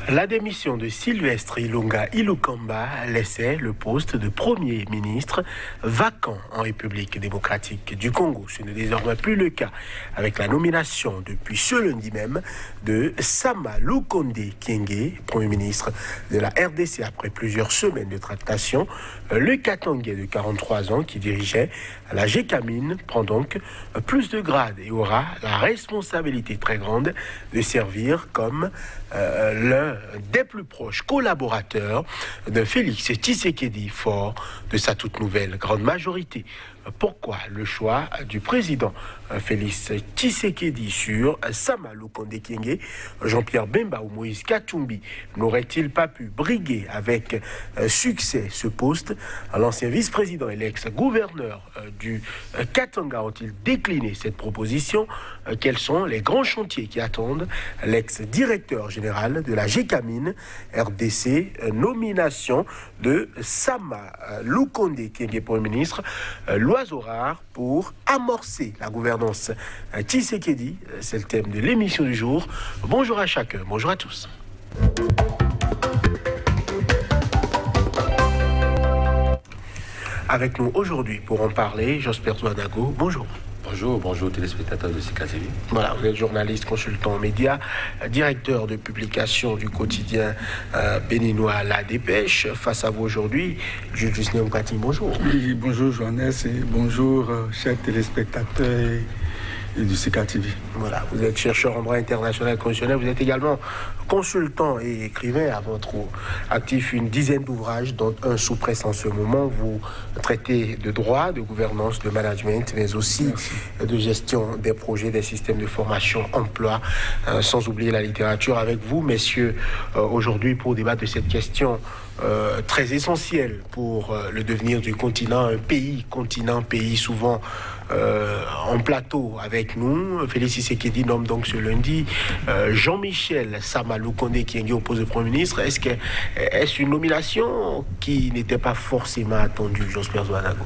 La démission de Sylvestre Ilunga Ilukamba laissait le poste de Premier ministre vacant en République démocratique du Congo. Ce n'est désormais plus le cas avec la nomination depuis ce lundi même de Sama Lukonde Kyenge, Premier ministre de la RDC après plusieurs semaines de tractation. Le Katangais de 43 ans qui dirigeait la GECAMIN prend donc plus de grade et aura la responsabilité très grande de servir comme l'un des plus proches collaborateurs de Félix Tshisekedi, fort de sa toute nouvelle grande majorité. Pourquoi le choix du président Félix Tshisekedi sur Sama Lukonde Kyenge? Jean-Pierre Bemba ou Moïse Katumbi n'aurait-il pas pu briguer avec succès ce poste? L'ancien vice-président et l'ex-gouverneur du Katanga ont-ils décliné cette proposition? Quels sont les grands chantiers qui attendent l'ex-directeur général de la GECAMIN RDC? Nomination de Sama Lukonde Kyenge, Premier ministre, l'oiseau rare pour amorcer la gouvernance Tshisekedi. C'est le thème de l'émission du jour. Bonjour à chacun, bonjour à tous. Avec nous aujourd'hui pour en parler, Josper Zouanago, bonjour. Bonjour téléspectateurs de Sika TV. Voilà, vous êtes journaliste, consultant en médias, directeur de publication du quotidien béninois La Dépêche. Face à vous aujourd'hui, Jules Justin Mkati, bonjour. Oui, bonjour journaliste et bonjour chers téléspectateurs et du Sika TV. Voilà, vous êtes chercheur en droit international et constitutionnel, vous êtes également consultant et écrivain à votre actif une dizaine d'ouvrages, dont un sous presse en ce moment. Vous traitez de droit, de gouvernance, de management, mais aussi de gestion des projets, des systèmes de formation, emploi, sans oublier la littérature. Avec vous, messieurs, aujourd'hui pour débattre de cette question très essentielle pour le devenir du continent, un pays, continent, pays souvent en plateau avec nous. Félix Tshisekedi nomme donc ce lundi Jean-Michel Sama Lukonde Kyenge au poste de Premier ministre. Est-ce une nomination qui n'était pas forcément attendue, Josper Zouanago?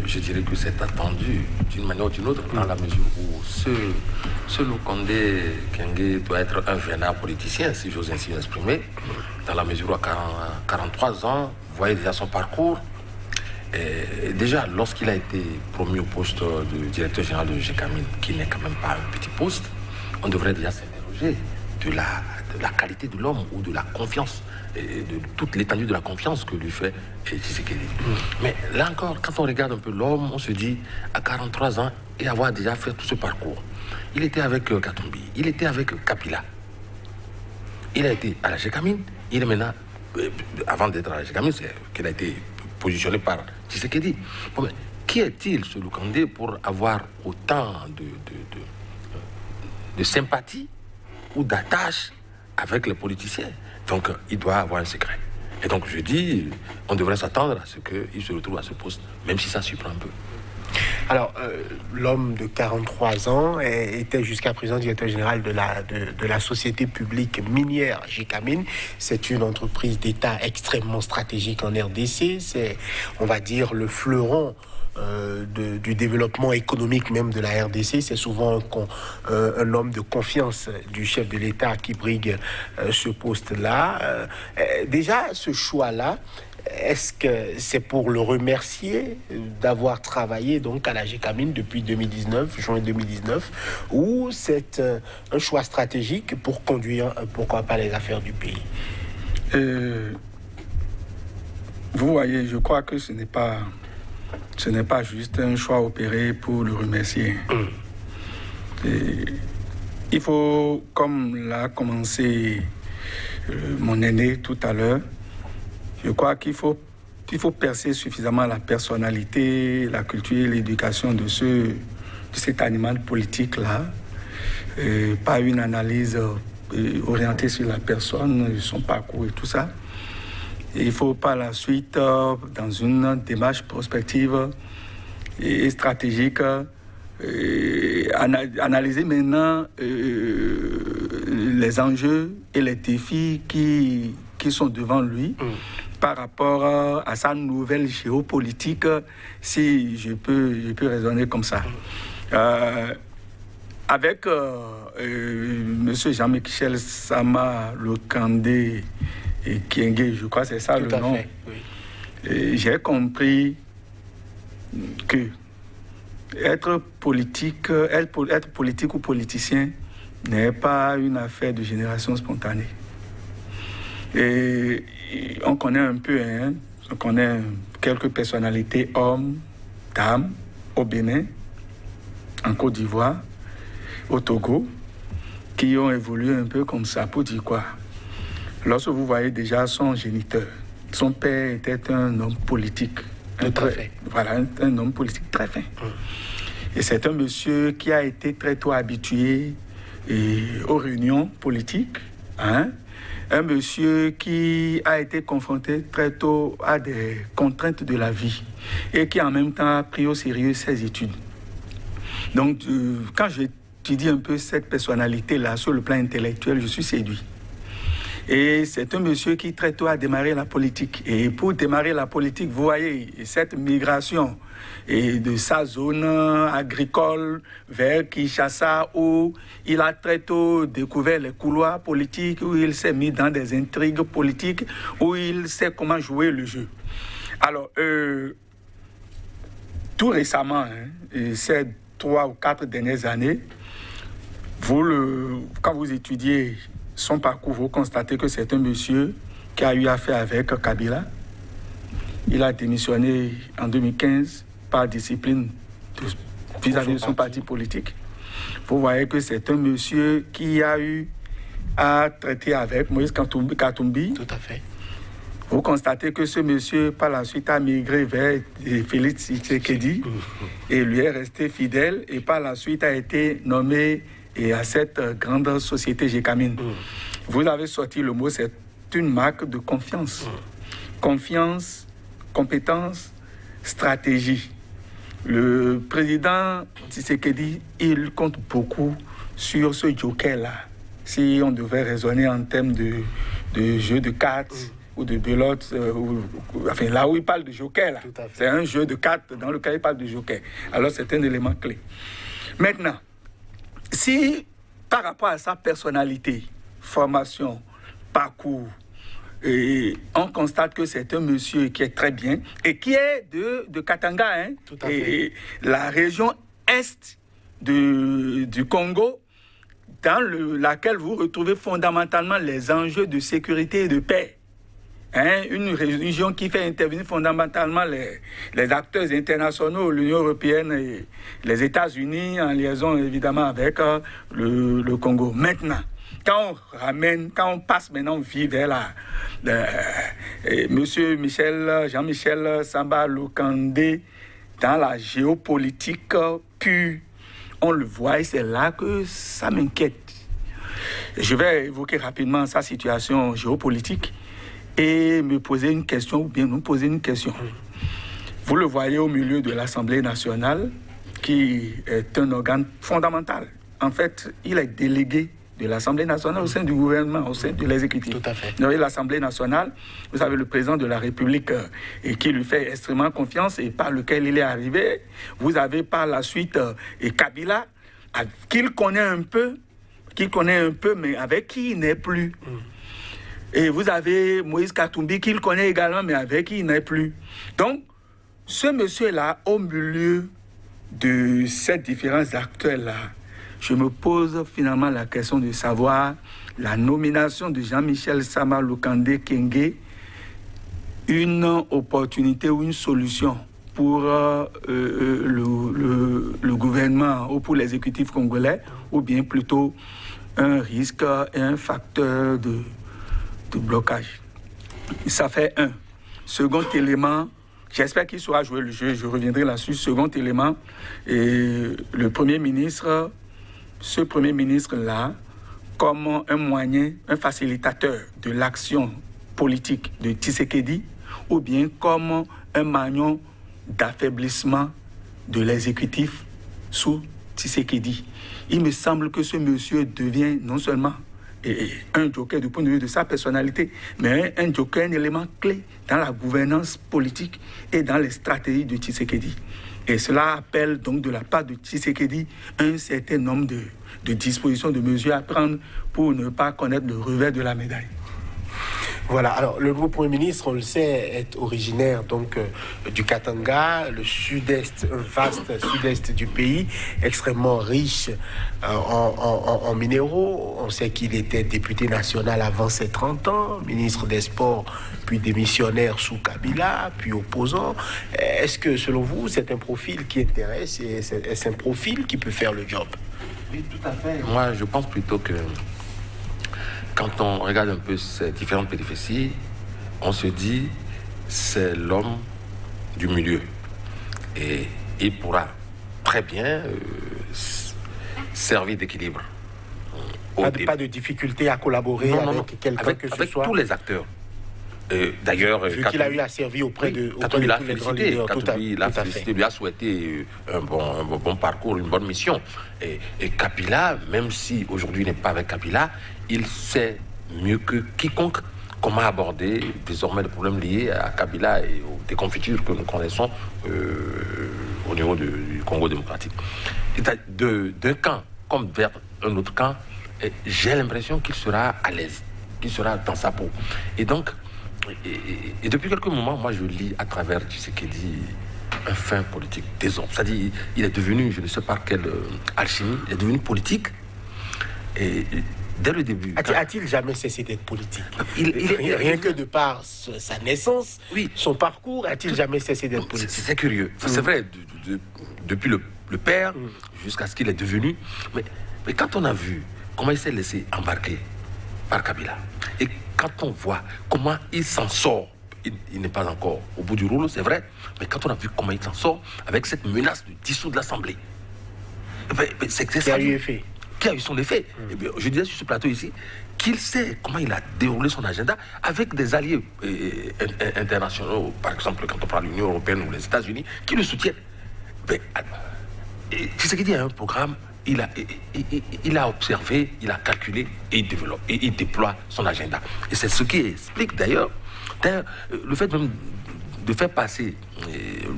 Je dirais que c'est attendu d'une manière ou d'une autre, dans la mesure où ce Lukonde Kyenge doit être un vénard politicien, si j'ose ainsi m'exprimer, dans la mesure où à 43 ans, vous voyez déjà son parcours. Et déjà, lorsqu'il a été promu au poste de directeur général de GECAMIN, qui n'est quand même pas un petit poste, on devrait déjà s'interroger de la qualité de l'homme ou de la confiance, et de toute l'étendue de la confiance que lui fait Tshisekedi. Mais là encore, quand on regarde un peu l'homme, on se dit, à 43 ans, et avoir déjà fait tout ce parcours, il était avec Katumbi, il était avec Kapila, il a été à la GECAMIN, il est maintenant, avant d'être à la GECAMIN, c'est qu'il a été positionné par Tshisekedi. Bon, qui est-il, ce Lukonde, pour avoir autant de sympathie ou d'attache avec les politiciens? Donc, il doit avoir un secret. Et donc, je dis, on devrait s'attendre à ce qu'il se retrouve à ce poste, même si ça surprend un peu. Alors, l'homme de 43 ans était jusqu'à présent directeur général de la société publique minière GECAMIN. C'est une entreprise d'État extrêmement stratégique en RDC. C'est, on va dire, le fleuron du développement économique même de la RDC. C'est souvent un homme de confiance du chef de l'État qui brigue ce poste-là. Déjà, ce choix-là, est-ce que c'est pour le remercier d'avoir travaillé donc à la GECAMIN depuis 2019, juin 2019, ou c'est un choix stratégique pour conduire, pourquoi pas, les affaires du pays? Vous voyez, je crois que ce n'est pas juste un choix opéré pour le remercier. Il faut, comme l'a commencé mon aîné tout à l'heure, je crois qu'il faut percer suffisamment la personnalité, la culture et l'éducation de cet animal politique-là, pas une analyse orientée sur la personne, son parcours et tout ça. Et il faut par la suite, dans une démarche prospective et stratégique, analyser maintenant les enjeux et les défis qui sont devant lui par rapport à sa nouvelle géopolitique, si je peux raisonner comme ça. avec M. Jean-Michel Sama Lukande et Kyenge, je crois que c'est ça le nom. Fait, oui. J'ai compris que être politique ou politicien n'est pas une affaire de génération spontanée. Et on connaît un peu, on connaît quelques personnalités, hommes, dames, au Bénin, en Côte d'Ivoire, au Togo, qui ont évolué un peu comme ça pour dire quoi? Lorsque vous voyez déjà son géniteur, son père était un homme politique. Voilà, un homme politique très fin. Et c'est un monsieur qui a été très tôt habitué aux réunions politiques, un monsieur qui a été confronté très tôt à des contraintes de la vie et qui en même temps a pris au sérieux ses études. Donc, quand j'étudie un peu cette personnalité-là sur le plan intellectuel, je suis séduit. Et c'est un monsieur qui très tôt a démarré la politique. Et pour démarrer la politique, vous voyez, cette migration de sa zone agricole vers Kinshasa, où il a très tôt découvert les couloirs politiques, où il s'est mis dans des intrigues politiques, où il sait comment jouer le jeu. Alors, tout récemment, ces 3 ou 4 dernières années, quand vous étudiez son parcours, vous constatez que c'est un monsieur qui a eu affaire avec Kabila. Il a démissionné en 2015 par discipline vis-à-vis de son parti politique. Vous voyez que c'est un monsieur qui a eu à traiter avec Moïse Katumbi. Tout à fait. Vous constatez que ce monsieur, par la suite, a migré vers Félix Tshisekedi et lui est resté fidèle et par la suite a été nommé à cette grande société Gécamine. Vous avez sorti le mot, c'est une marque de confiance. Confiance, compétence, stratégie. Le président Tshisekedi, il compte beaucoup sur ce joker-là. Si on devait raisonner en termes de jeu de cartes ou de belote, enfin là où il parle de joker, là, c'est un jeu de cartes dans lequel il parle de joker. Alors c'est un élément clé. Maintenant, si par rapport à sa personnalité, formation, parcours, on constate que c'est un monsieur qui est très bien et qui est de Katanga, Tout à fait. La région est du Congo, dans laquelle vous retrouvez fondamentalement les enjeux de sécurité et de paix. Une région qui fait intervenir fondamentalement les acteurs internationaux, l'Union européenne et les États-Unis, en liaison évidemment avec le Congo. Maintenant, quand on passe maintenant, on vit vers Monsieur Jean-Michel Sama Lukande, dans la géopolitique pure, on le voit et c'est là que ça m'inquiète. Je vais évoquer rapidement sa situation géopolitique et me poser une question, ou bien nous poser une question. Vous le voyez au milieu de l'Assemblée nationale, qui est un organe fondamental. En fait, il est délégué de l'Assemblée nationale au sein du gouvernement, au sein de l'exécutif. Tout à fait. Vous avez l'Assemblée nationale, vous avez le président de la République qui lui fait extrêmement confiance et par lequel il est arrivé. Vous avez par la suite Kabila, qu'il connaît un peu, mais avec qui il n'est plus. Et vous avez Moïse Katumbi, qu'il connaît également, mais avec qui il n'est plus. Donc, ce monsieur-là, au milieu de ces différents acteurs-là, je me pose finalement la question de savoir la nomination de Jean-Michel Sama Lukande Kyenge, une opportunité ou une solution pour le gouvernement ou pour l'exécutif congolais, ou bien plutôt un risque et un facteur de blocage. Ça fait un. Second élément, j'espère qu'il saura jouer le jeu, je reviendrai là-dessus. Second élément, le Premier ministre, ce Premier ministre-là, comme un moyen, un facilitateur de l'action politique de Tshisekedi, ou bien comme un maillon d'affaiblissement de l'exécutif sous Tshisekedi. Il me semble que ce monsieur devient non seulement un joker du point de vue de sa personnalité, mais un joker, un élément clé dans la gouvernance politique et dans les stratégies de Tshisekedi. Et cela appelle donc de la part de Tshisekedi un certain nombre de dispositions, de mesures à prendre pour ne pas connaître le revers de la médaille. Voilà, alors le nouveau Premier ministre, on le sait, est originaire donc du Katanga, le sud-est, un vaste sud-est du pays, extrêmement riche en minéraux. On sait qu'il était député national avant ses 30 ans, ministre des Sports, puis démissionnaire sous Kabila, puis opposant. Est-ce que, selon vous, c'est un profil qui intéresse et est-ce un profil qui peut faire le job? Oui, tout à fait. Moi, je pense plutôt que quand on regarde un peu ces différentes périphéties, on se dit c'est l'homme du milieu. Et il pourra très bien servir d'équilibre. Pas de difficulté à collaborer avec quelqu'un que ce soit. Avec tous les acteurs. D'ailleurs, vu qu'il a eu à servir auprès de tous les grands leaders. Katoubi l'a félicité, lui a souhaité un bon parcours, une bonne mission. Et Kabila, même si aujourd'hui il n'est pas avec Kabila, il sait mieux que quiconque comment aborder désormais les problèmes liés à Kabila et aux déconfitures que nous connaissons au niveau du Congo démocratique. D'un camp comme vers un autre camp, j'ai l'impression qu'il sera à l'aise, qu'il sera dans sa peau. Et donc, et depuis quelques moments, moi je lis à travers Tshisekedi un fin politique désordre. C'est-à-dire, il est devenu, je ne sais pas quelle alchimie, il est devenu politique. Et dès le début. A-t-il jamais cessé d'être politique? Rien que de par sa naissance, oui, son parcours, a-t-il jamais cessé d'être politique? C'est curieux. C'est vrai, depuis le père jusqu'à ce qu'il est devenu. Mais quand on a vu comment il s'est laissé embarquer par Kabila, et quand on voit comment il s'en sort, il n'est pas encore au bout du rouleau, c'est vrai, mais quand on a vu comment il s'en sort avec cette menace de dissoudre l'Assemblée, c'est qui a eu effet. Qui a eu son effet. Et bien, je disais sur ce plateau ici qu'il sait comment il a déroulé son agenda avec des alliés internationaux, par exemple quand on parle de l'Union européenne ou les États-Unis, qui le soutiennent. C'est ce qu'il dit, un programme. Il a observé, il a calculé et il développe et il déploie son agenda. Et c'est ce qui explique d'ailleurs le fait même de faire passer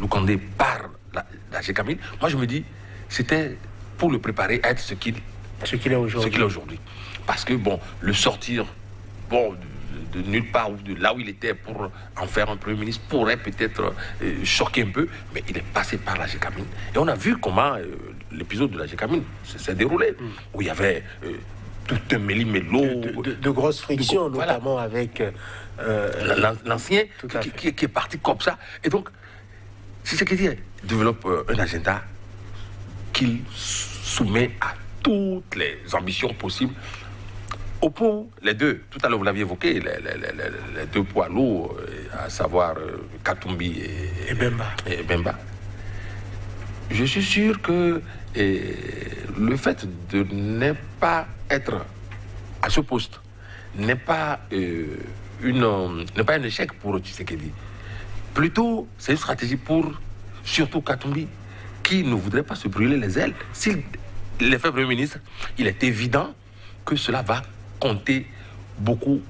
Lukandé par la GECAMIL. Moi je me dis, c'était pour le préparer à être ce qu'il est aujourd'hui. Parce que bon, le sortir de nulle part ou de là où il était pour en faire un Premier ministre pourrait peut-être choquer un peu, mais il est passé par la GECAMIL. Et on a vu comment l'épisode de la GECAMIL s'est déroulé, où il y avait tout un méli-mélo. De grosses frictions, notamment avec l'ancien qui est parti comme ça. Et donc, c'est ce qu'il dit, développe un agenda qu'il soumet à toutes les ambitions possibles. Au point, les deux, tout à l'heure vous l'aviez évoqué, les deux poids lourds, à savoir Katumbi et Bemba. Je suis sûr que le fait de ne pas être à ce poste n'est pas un échec pour Tshisekedi. Plutôt, c'est une stratégie pour surtout Katumbi, qui ne voudrait pas se brûler les ailes. S'il est fait Premier ministre, il est évident que cela va compter beaucoup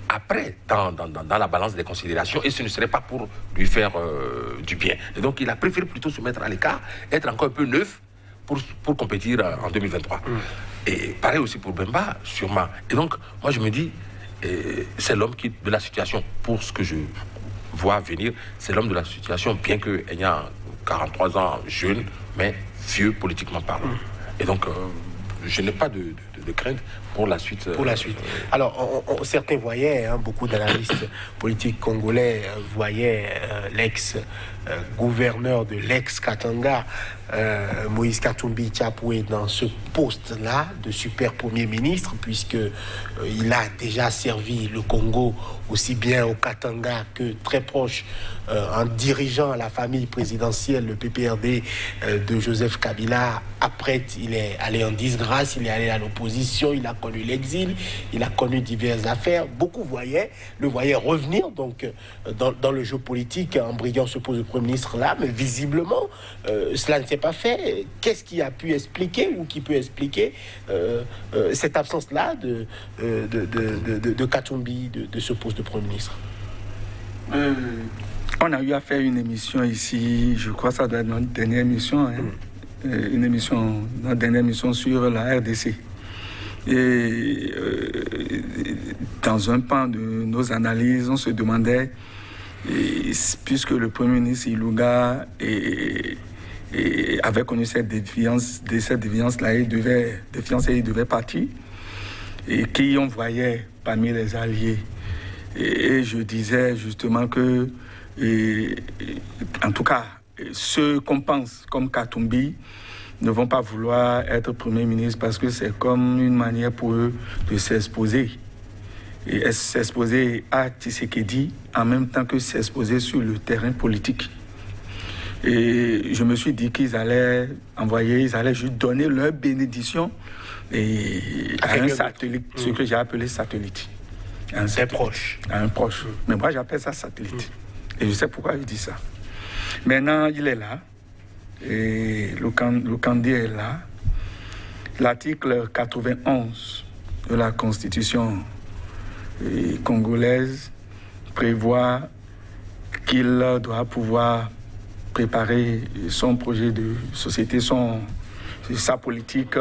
après dans la balance des considérations, et ce ne serait pas pour lui faire du bien. Et donc il a préféré plutôt se mettre à l'écart, être encore un peu neuf pour compétir en 2023. Et pareil aussi pour Bemba, sûrement. Et donc moi je me dis, c'est l'homme de la situation, pour ce que je vois venir, c'est l'homme de la situation, bien qu'ayant 43 ans, jeune, mais vieux politiquement parlant. Et donc je n'ai pas de crainte pour la suite. Alors, certains voyaient, beaucoup d'analystes politiques congolais voyaient l'ex-gouverneur de l'ex-Katanga, Moïse Katumbi Tchapoué, dans ce poste-là de super premier ministre, puisqu'il a déjà servi le Congo aussi bien au Katanga que très proche en dirigeant la famille présidentielle, le PPRD de Joseph Kabila. Après, il est allé en disgrâce, il est allé à l'opposition, il a connu l'exil, il a connu diverses affaires. Beaucoup le voyaient revenir donc dans le jeu politique en brillant ce poste de Premier ministre-là, mais visiblement, cela ne s'est pas fait. Qu'est-ce qui a pu expliquer ou qui peut expliquer cette absence-là de Katumbi de ce poste de Premier ministre? On a eu à faire une émission ici, je crois que ça doit être notre dernière émission, notre dernière émission sur la RDC. Et dans un pan de nos analyses, on se demandait, puisque le Premier ministre Ilunga avait connu cette défiance-là, il devait partir, et qui on voyait parmi les alliés. Et je disais justement que, en tout cas, ceux qu'on pense comme Katumbi ne vont pas vouloir être Premier ministre parce que c'est comme une manière pour eux de s'exposer. Et s'exposer à Tshisekedi en même temps que s'exposer sur le terrain politique. Et je me suis dit qu'ils allaient juste donner leur bénédiction à un satellite, ce que j'ai appelé satellite. C'est proche. À un proche. Mais moi, j'appelle ça satellite. Et je sais pourquoi il dit ça. Maintenant, il est là. Et le candidat est là. L'article 91 de la Constitution congolaise prévoit qu'il doit pouvoir préparer son projet de société, sa politique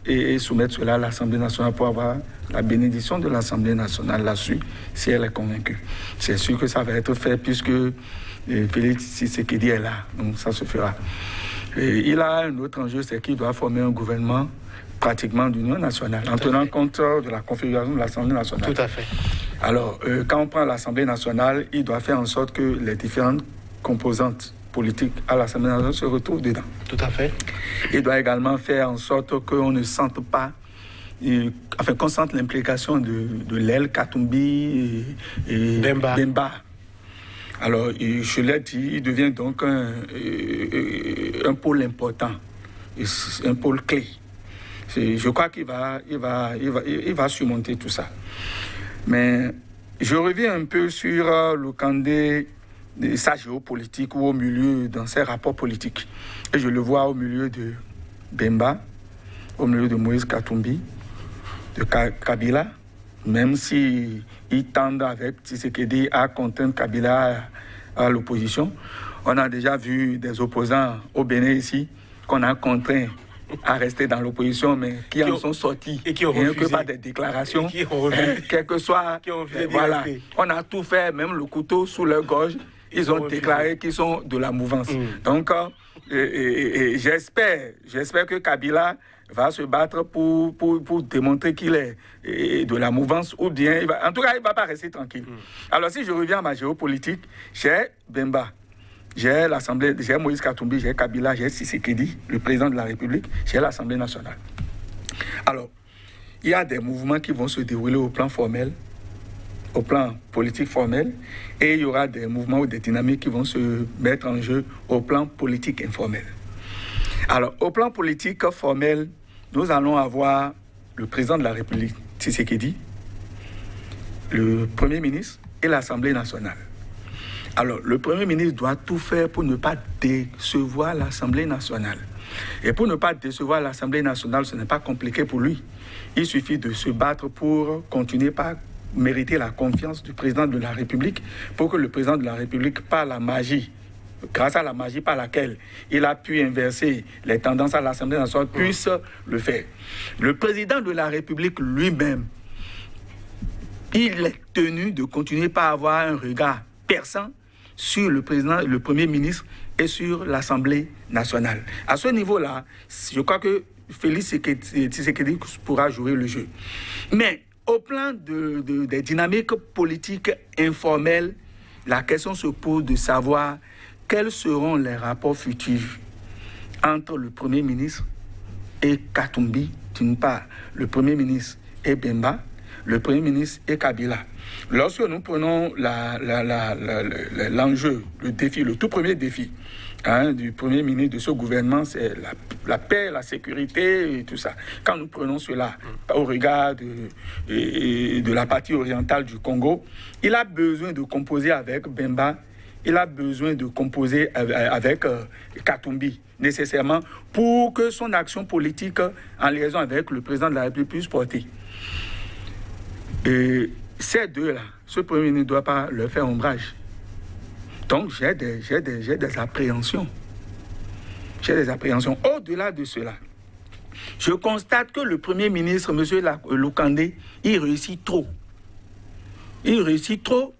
et soumettre cela à l'Assemblée nationale pour avoir la bénédiction de l'Assemblée nationale là-dessus, si elle est convaincue. C'est sûr que ça va être fait puisque Félix Tshisekedi est là, donc ça se fera. Et il a un autre enjeu, c'est qu'il doit former un gouvernement pratiquement d'union nationale, en tenant compte de la configuration de l'Assemblée nationale. Tout à fait. Alors, quand on prend l'Assemblée nationale, il doit faire en sorte que les différentes composantes politiques à l'Assemblée nationale se retrouvent dedans. Tout à fait. Il doit également faire en sorte qu'on ne sente pas, qu'on sente l'implication de l'aile Katumbi et Bemba. Alors, je l'ai dit, il devient donc un pôle important, un pôle clé. Je crois qu'il va surmonter tout ça. Mais je reviens un peu sur le candidat de sa géopolitique ou au milieu dans ses rapports politiques. Et je le vois au milieu de Bemba, au milieu de Moïse Katumbi, de Kabila, même s'ils tendent avec Tshisekedi à contraindre Kabila à l'opposition. On a déjà vu des opposants au Bénin ici qu'on a contraints à rester dans l'opposition, mais qui en sont sortis. Et qui ont refusé. Que par des déclarations. Et qui ont refusé. Quel que soit. Voilà. On a tout fait, même le couteau sous leur gorge. Ils ont déclaré qu'ils sont de la mouvance. Donc, j'espère que Kabila va se battre pour démontrer qu'il est de la mouvance, ou bien, en tout cas, il ne va pas rester tranquille. Alors, si je reviens à ma géopolitique, j'ai Bemba, j'ai l'Assemblée, j'ai Moïse Katumbi, j'ai Kabila, j'ai Tshisekedi, le président de la République, j'ai l'Assemblée nationale. Alors, il y a des mouvements qui vont se dérouler au plan formel, au plan politique formel, et il y aura des mouvements ou des dynamiques qui vont se mettre en jeu au plan politique informel. Alors, au plan politique formel, nous allons avoir le président de la République, Tshisekedi, le Premier ministre et l'Assemblée nationale. Alors, le Premier ministre doit tout faire pour ne pas décevoir l'Assemblée nationale. Et pour ne pas décevoir l'Assemblée nationale, ce n'est pas compliqué pour lui. Il suffit de se battre pour continuer par mériter la confiance du président de la République, pour que le président de la République, par la magie, grâce à la magie par laquelle il a pu inverser les tendances à l'Assemblée nationale, puisse le faire. Le président de la République lui-même, il est tenu de continuer par avoir un regard perçant sur le président, le Premier ministre et sur l'Assemblée nationale. À ce niveau-là, je crois que Félix Tshisekedi pourra jouer le jeu. Mais au plan des dynamiques politiques informelles, la question se pose de savoir quels seront les rapports futurs entre le Premier ministre et Katumbi, d'une part, le Premier ministre et Bemba, le Premier ministre et Kabila. Lorsque nous prenons l'enjeu, le défi, le tout premier défi du Premier ministre de ce gouvernement, c'est la paix, la sécurité et tout ça. Quand nous prenons cela au regard de la partie orientale du Congo, il a besoin de composer avec Bemba, il a besoin de composer avec Katumbi, nécessairement, pour que son action politique en liaison avec le président de la République puisse porter. Et ces deux-là, ce Premier ministre ne doit pas leur faire ombrage. Donc, j'ai des appréhensions. J'ai des appréhensions. Au-delà de cela, je constate que le Premier ministre, M. Lukande, il réussit trop. Il réussit trop.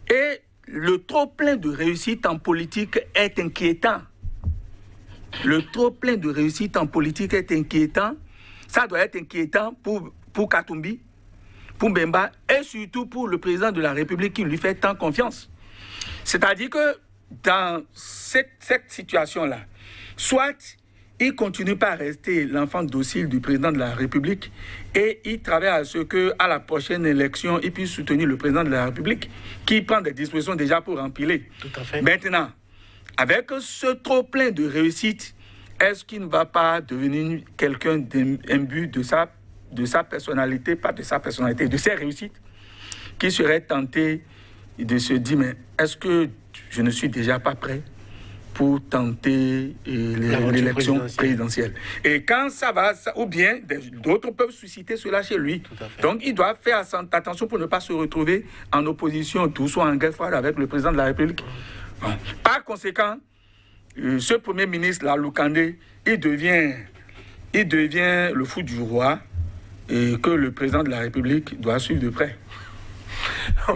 Et le trop plein de réussite en politique est inquiétant. Le trop plein de réussite en politique est inquiétant. Ça doit être inquiétant pour Katumbi, pour Mbemba et surtout pour le président de la République qui lui fait tant confiance. C'est-à-dire que dans cette situation-là, soit il continue pas à rester l'enfant docile du président de la République et il travaille à ce qu'à la prochaine élection, il puisse soutenir le président de la République qui prend des dispositions déjà pour empiler. Tout à fait. Maintenant, avec ce trop plein de réussite, est-ce qu'il ne va pas devenir quelqu'un d'imbu de sa personnalité, pas de sa personnalité, de ses réussites, qui serait tenté de se dire, mais est-ce que je ne suis déjà pas prêt pour tenter l'élection présidentielle. Et quand ça va, ou bien d'autres peuvent susciter cela chez lui. Donc il doit faire attention pour ne pas se retrouver en opposition, tout soit en guerre froide avec le président de la République. Bon. Par conséquent, ce Premier ministre, là, Lukande, il devient le fou du roi et que le président de la République doit suivre de près.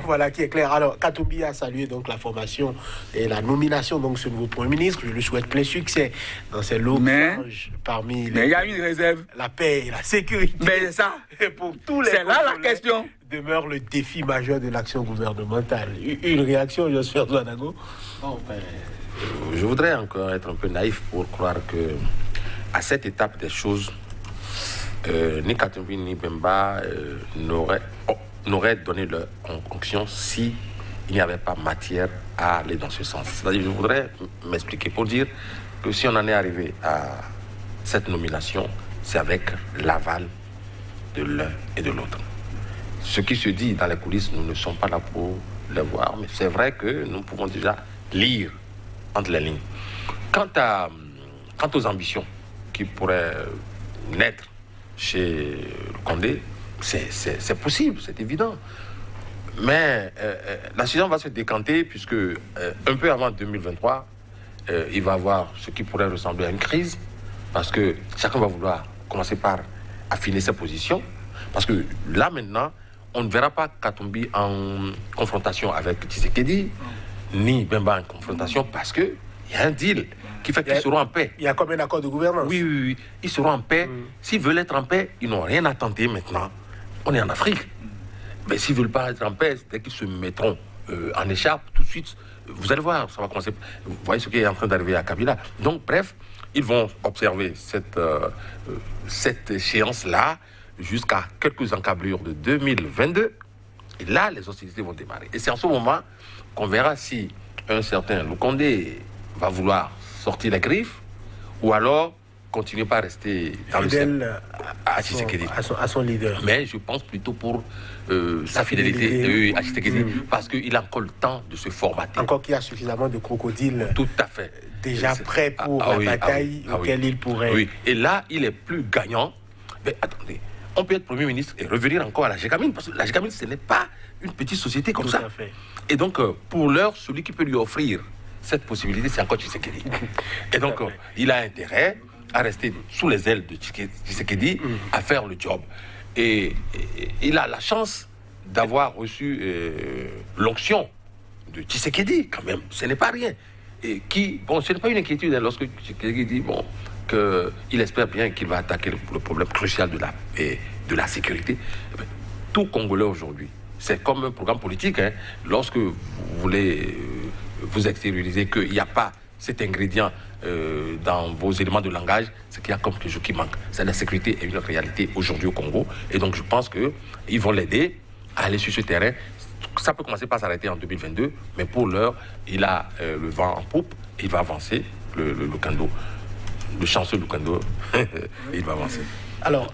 Voilà qui est clair. Alors, Katumbi a salué donc la formation et la nomination de ce nouveau Premier ministre. Je lui souhaite plein succès dans ces lots parmi mais il y a une réserve. La paix et la sécurité. Mais ça, pour tous les c'est là la question. Demeure le défi majeur de l'action gouvernementale. Une réaction, j'espère, Zouanago? Je voudrais encore être un peu naïf pour croire que à cette étape des choses, ni Katumbi ni Bemba n'auraient donné leur conclusion si il n'y avait pas matière à aller dans ce sens. C'est-à-dire, je voudrais m'expliquer pour dire que si on en est arrivé à cette nomination, c'est avec l'aval de l'un et de l'autre. Ce qui se dit dans les coulisses, nous ne sommes pas là pour le voir, mais c'est vrai que nous pouvons déjà lire entre les lignes. Quant aux ambitions qui pourraient naître chez Condé, c'est possible, c'est évident. Mais la situation va se décanter puisque un peu avant 2023, il va y avoir ce qui pourrait ressembler à une crise parce que chacun va vouloir commencer par affiner ses positions. Parce que là maintenant, on ne verra pas Katumbi en confrontation avec Tshisekedi, ni Bemba en confrontation parce qu'il y a un deal qui fait qu'ils seront en paix. Il y a comme un accord de gouvernance. Oui. Ils seront en paix. S'ils veulent être en paix, ils n'ont rien à tenter maintenant. On est en Afrique. Mais s'ils ne veulent pas être en paix, dès qu'ils se mettront en écharpe, tout de suite, vous allez voir, ça va commencer. Vous voyez ce qui est en train d'arriver à Kabila. Donc, bref, ils vont observer cette échéance-là jusqu'à quelques encablures de 2022. Et là, les hostilités vont démarrer. Et c'est en ce moment qu'on verra si un certain Lukande va vouloir sortir les griffes ou alors continuer pas à rester dans fidèle à Tshisekedi. À son leader. Mais je pense plutôt pour sa fidélité à Tshisekedi parce qu'il a encore le temps de se formater. Encore qu'il y a suffisamment de crocodiles. Tout à fait. Déjà prêts pour la bataille auquel il pourrait. Oui. Et là, il est plus gagnant. Mais attendez, on peut être Premier ministre et revenir encore à la Gécamine parce que la Gécamine, ce n'est pas une petite société comme ça. Tout à fait. Et donc, pour l'heure, celui qui peut lui offrir cette possibilité, c'est encore Tshisekedi. Et donc, il a intérêt à rester sous les ailes de Tshisekedi, à faire le job. Et il a la chance d'avoir reçu l'onction de Tshisekedi, quand même. Ce n'est pas rien. Et ce n'est pas une inquiétude lorsque Tshisekedi dit qu'il espère bien qu'il va attaquer le problème crucial de la sécurité. Tout Congolais aujourd'hui, c'est comme un programme politique. Lorsque vous voulez vous extérioriser qu'il n'y a pas cet ingrédient dans vos éléments de langage, c'est qu'il y a comme quelque chose qui manque. C'est la sécurité est une réalité aujourd'hui au Congo. Et donc je pense qu'ils vont l'aider à aller sur ce terrain. Ça peut commencer par s'arrêter en 2022, mais pour l'heure, il a le vent en poupe, il va avancer, le Lukando. Le chanceux Lukando, il va avancer. Alors,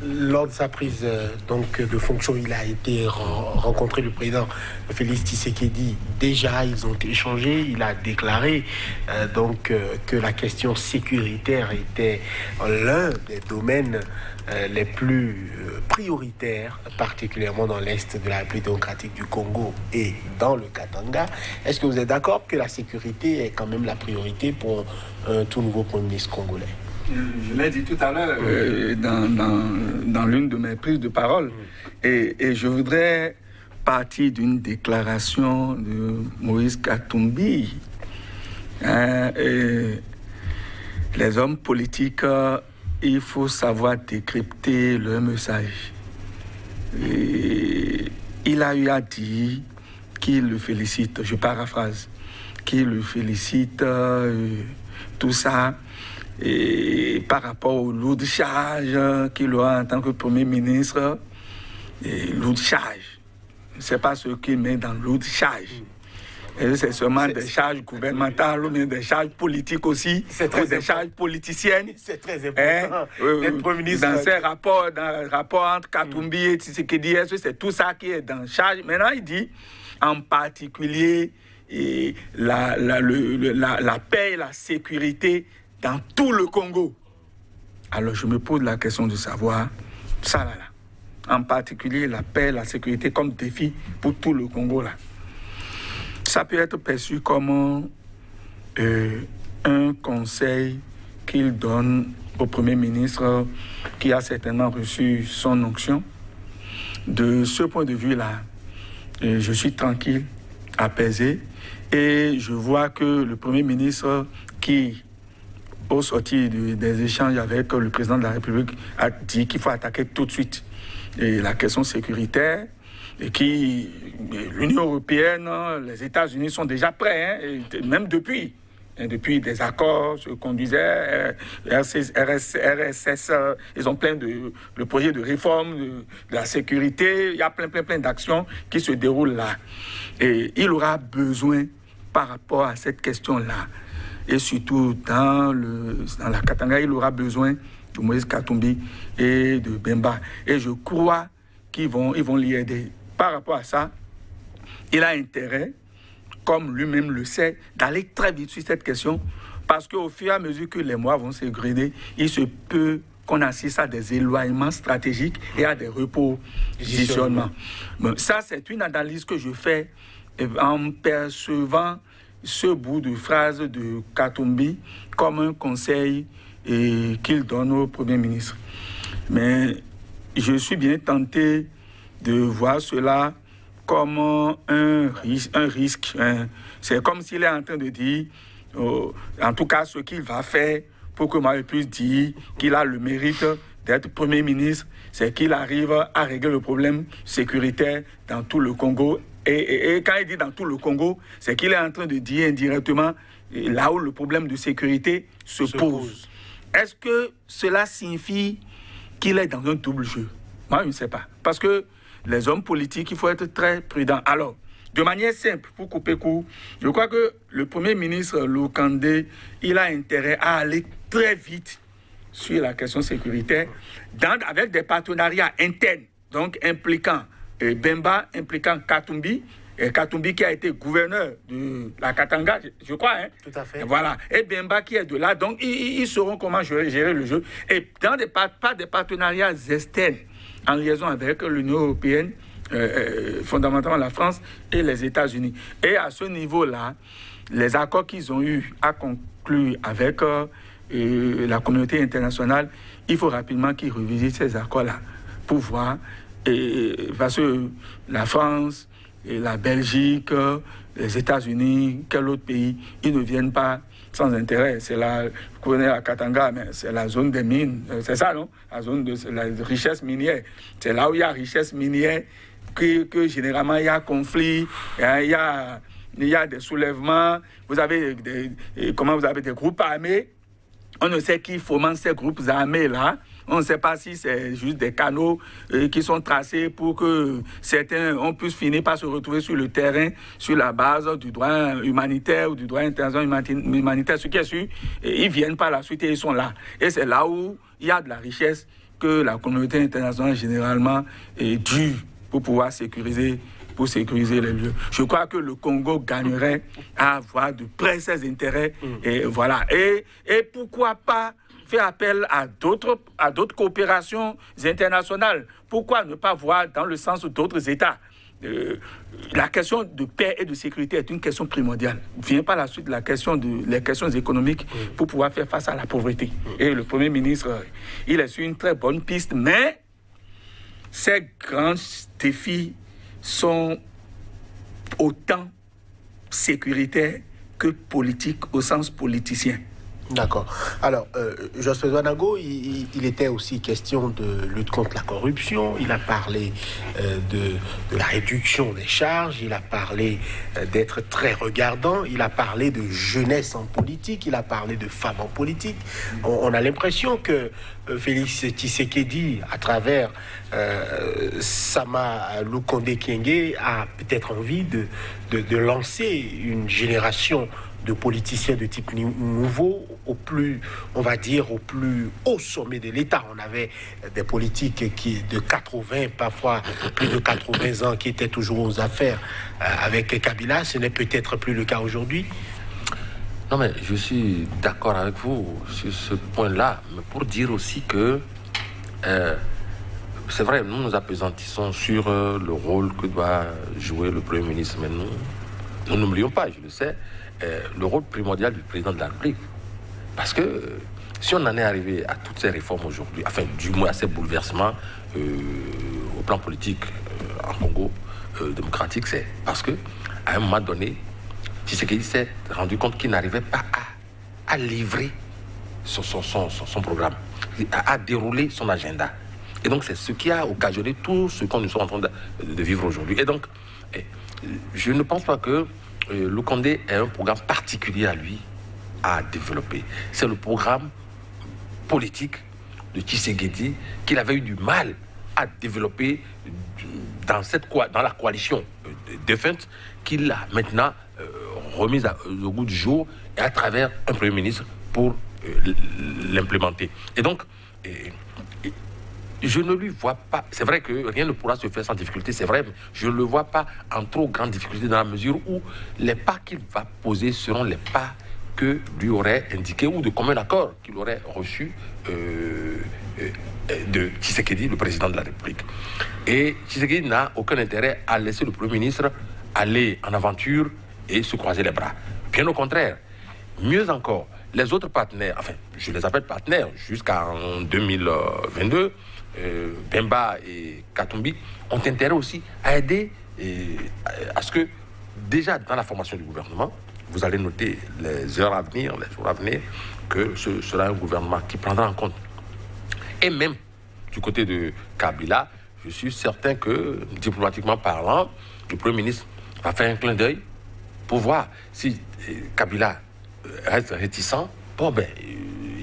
lors de sa prise donc, de fonction, il a été rencontré le président Félix Tshisekedi. Déjà, ils ont échangé. Il a déclaré donc que la question sécuritaire était l'un des domaines les plus prioritaires, particulièrement dans l'Est de la République démocratique du Congo et dans le Katanga. Est-ce que vous êtes d'accord que la sécurité est quand même la priorité pour un tout nouveau Premier ministre congolais? Je l'ai dit tout à l'heure dans l'une de mes prises de parole. Et je voudrais partir d'une déclaration de Moïse Katumbi. Les hommes politiques, il faut savoir décrypter leur message. Et il a eu à dire qu'il le félicite, je paraphrase, qu'il le félicite, tout ça. Et par rapport aux lourdes charges qu'il aura en tant que Premier ministre, lourdes charges. Ce n'est pas ce qu'il met dans lourdes charges. C'est seulement des charges gouvernementales ou bien des charges politiques aussi, des charges politiciennes. C'est très important. Premier ministre. Dans ces rapports, dans le rapport entre Katumbi et Tshisekedi, c'est tout ça qui est dans charge. Maintenant, il dit en particulier la paix et la sécurité dans tout le Congo. Alors je me pose la question de savoir, ça là, en particulier la paix, la sécurité comme défi pour tout le Congo là. Ça peut être perçu comme un conseil qu'il donne au Premier ministre qui a certainement reçu son onction. De ce point de vue-là, je suis tranquille, apaisé, et je vois que le Premier ministre qui, au sortir des échanges avec le président de la République, a dit qu'il faut attaquer tout de suite la question sécuritaire et l'Union européenne, les États-Unis sont déjà prêts, et même depuis des accords se conduisaient, RSS, ils ont plein de projets de réforme de la sécurité, il y a plein d'actions qui se déroulent là. Et il aura besoin, par rapport à cette question-là, et surtout dans la Katanga, il aura besoin de Moïse Katumbi et de Bemba. Et je crois qu'ils vont l'y aider. Par rapport à ça, il a intérêt, comme lui-même le sait, d'aller très vite sur cette question, parce qu'au fur et à mesure que les mois vont s'égrainer, il se peut qu'on assiste à des éloignements stratégiques et à des repositionnements. Bon, ça, c'est une analyse que je fais en percevant ce bout de phrase de Katumbi comme un conseil qu'il donne au Premier ministre. Mais je suis bien tenté de voir cela comme un risque. C'est comme s'il est en train de dire, en tout cas ce qu'il va faire pour que moi je puisse dire qu'il a le mérite d'être Premier ministre, c'est qu'il arrive à régler le problème sécuritaire dans tout le Congo. Et quand il dit dans tout le Congo, c'est qu'il est en train de dire indirectement là où le problème de sécurité se pose. Est-ce que cela signifie qu'il est dans un double jeu? Moi, je ne sais pas. Parce que les hommes politiques, il faut être très prudent. Alors, de manière simple, pour couper court, je crois que le Premier ministre Lokande, il a intérêt à aller très vite sur la question sécuritaire, avec des partenariats internes, donc impliquant Bemba, impliquant Katumbi, Katumbi qui a été gouverneur de la Katanga, je crois. Tout à fait. Voilà. Et Bemba qui est de là. Donc, ils sauront comment gérer le jeu. Et dans pas des partenariats externes, en liaison avec l'Union européenne, fondamentalement la France et les États-Unis. Et à ce niveau-là, les accords qu'ils ont eu à conclure avec la communauté internationale, il faut rapidement qu'ils revisitent ces accords-là pour voir, parce que la France, et la Belgique, les États-Unis, quel autre pays, ils ne viennent pas sans intérêt. C'est vous connaissez la Katanga, mais c'est la zone des mines, c'est ça, non? La zone de la richesse minière. C'est là où il y a richesse minière, que généralement il y a conflit, il y a des soulèvements, vous avez des groupes armés On ne sait qui fomente ces groupes armés-là. On ne sait pas si c'est juste des canaux qui sont tracés pour que certains on puisse finir par se retrouver sur le terrain, sur la base du droit humanitaire ou du droit international humanitaire. Ce qui est sûr, ils viennent par la suite et ils sont là. Et c'est là où il y a de la richesse que la communauté internationale généralement est due pour pouvoir sécuriser les lieux. Je crois que le Congo gagnerait à avoir de près ses intérêts. Et voilà. Et pourquoi pas faire appel à d'autres coopérations internationales? Pourquoi ne pas voir dans le sens d'autres États? La question de paix et de sécurité est une question primordiale. Vient par la suite les questions économiques pour pouvoir faire face à la pauvreté. Et le Premier ministre, il est sur une très bonne piste, mais ces grands défis sont autant sécuritaires que politiques au sens politicien. D'accord. Alors, Jospeh Douanago, il était aussi question de lutte contre la corruption. Il a parlé de la réduction des charges. Il a parlé d'être très regardant. Il a parlé de jeunesse en politique. Il a parlé de femmes en politique. On a l'impression que Félix Tshisekedi, à travers Sama Lukonde Kyenge, a peut-être envie de lancer une génération de politiciens de type nouveau au plus haut sommet de l'État. On avait des politiques qui de 80, parfois plus de 80 ans, qui étaient toujours aux affaires avec Kabila. Ce n'est peut-être plus le cas aujourd'hui. Non, mais je suis d'accord avec vous sur ce point-là, mais pour dire aussi que c'est vrai, nous nous appesantissons sur le rôle que doit jouer le Premier ministre, mais nous n'oublions pas, je le sais, le rôle primordial du président de la République. Parce que si on en est arrivé à toutes ces réformes aujourd'hui, enfin du moins à ces bouleversements au plan politique en Congo démocratique, c'est parce que à un moment donné, Tshisekedi s'est rendu compte qu'il n'arrivait pas à livrer son programme, à dérouler son agenda. Et donc c'est ce qui a occasionné tout ce qu'on nous sommes en train de vivre aujourd'hui. Et donc, je ne pense pas que Lukonde ait un programme particulier à lui à développer. C'est le programme politique de Tshisekedi qu'il avait eu du mal à développer dans la coalition défunte qu'il a maintenant remise au goût du jour et à travers un Premier ministre pour l'implémenter. Et donc, je ne lui vois pas, c'est vrai que rien ne pourra se faire sans difficulté, c'est vrai, mais je ne le vois pas en trop grande difficulté dans la mesure où les pas qu'il va poser seront les pas que lui aurait indiqué ou de commun accord qu'il aurait reçu de Tshisekedi, le président de la République. Et Tshisekedi n'a aucun intérêt à laisser le Premier ministre aller en aventure et se croiser les bras. Bien au contraire, mieux encore, les autres partenaires, enfin, je les appelle partenaires jusqu'en 2022, Bemba et Katumbi ont intérêt aussi à aider à ce que, déjà dans la formation du gouvernement, vous allez noter les heures à venir, les jours à venir, que ce sera un gouvernement qui prendra en compte. Et même du côté de Kabila, je suis certain que, diplomatiquement parlant, le Premier ministre va faire un clin d'œil pour voir si Kabila reste réticent,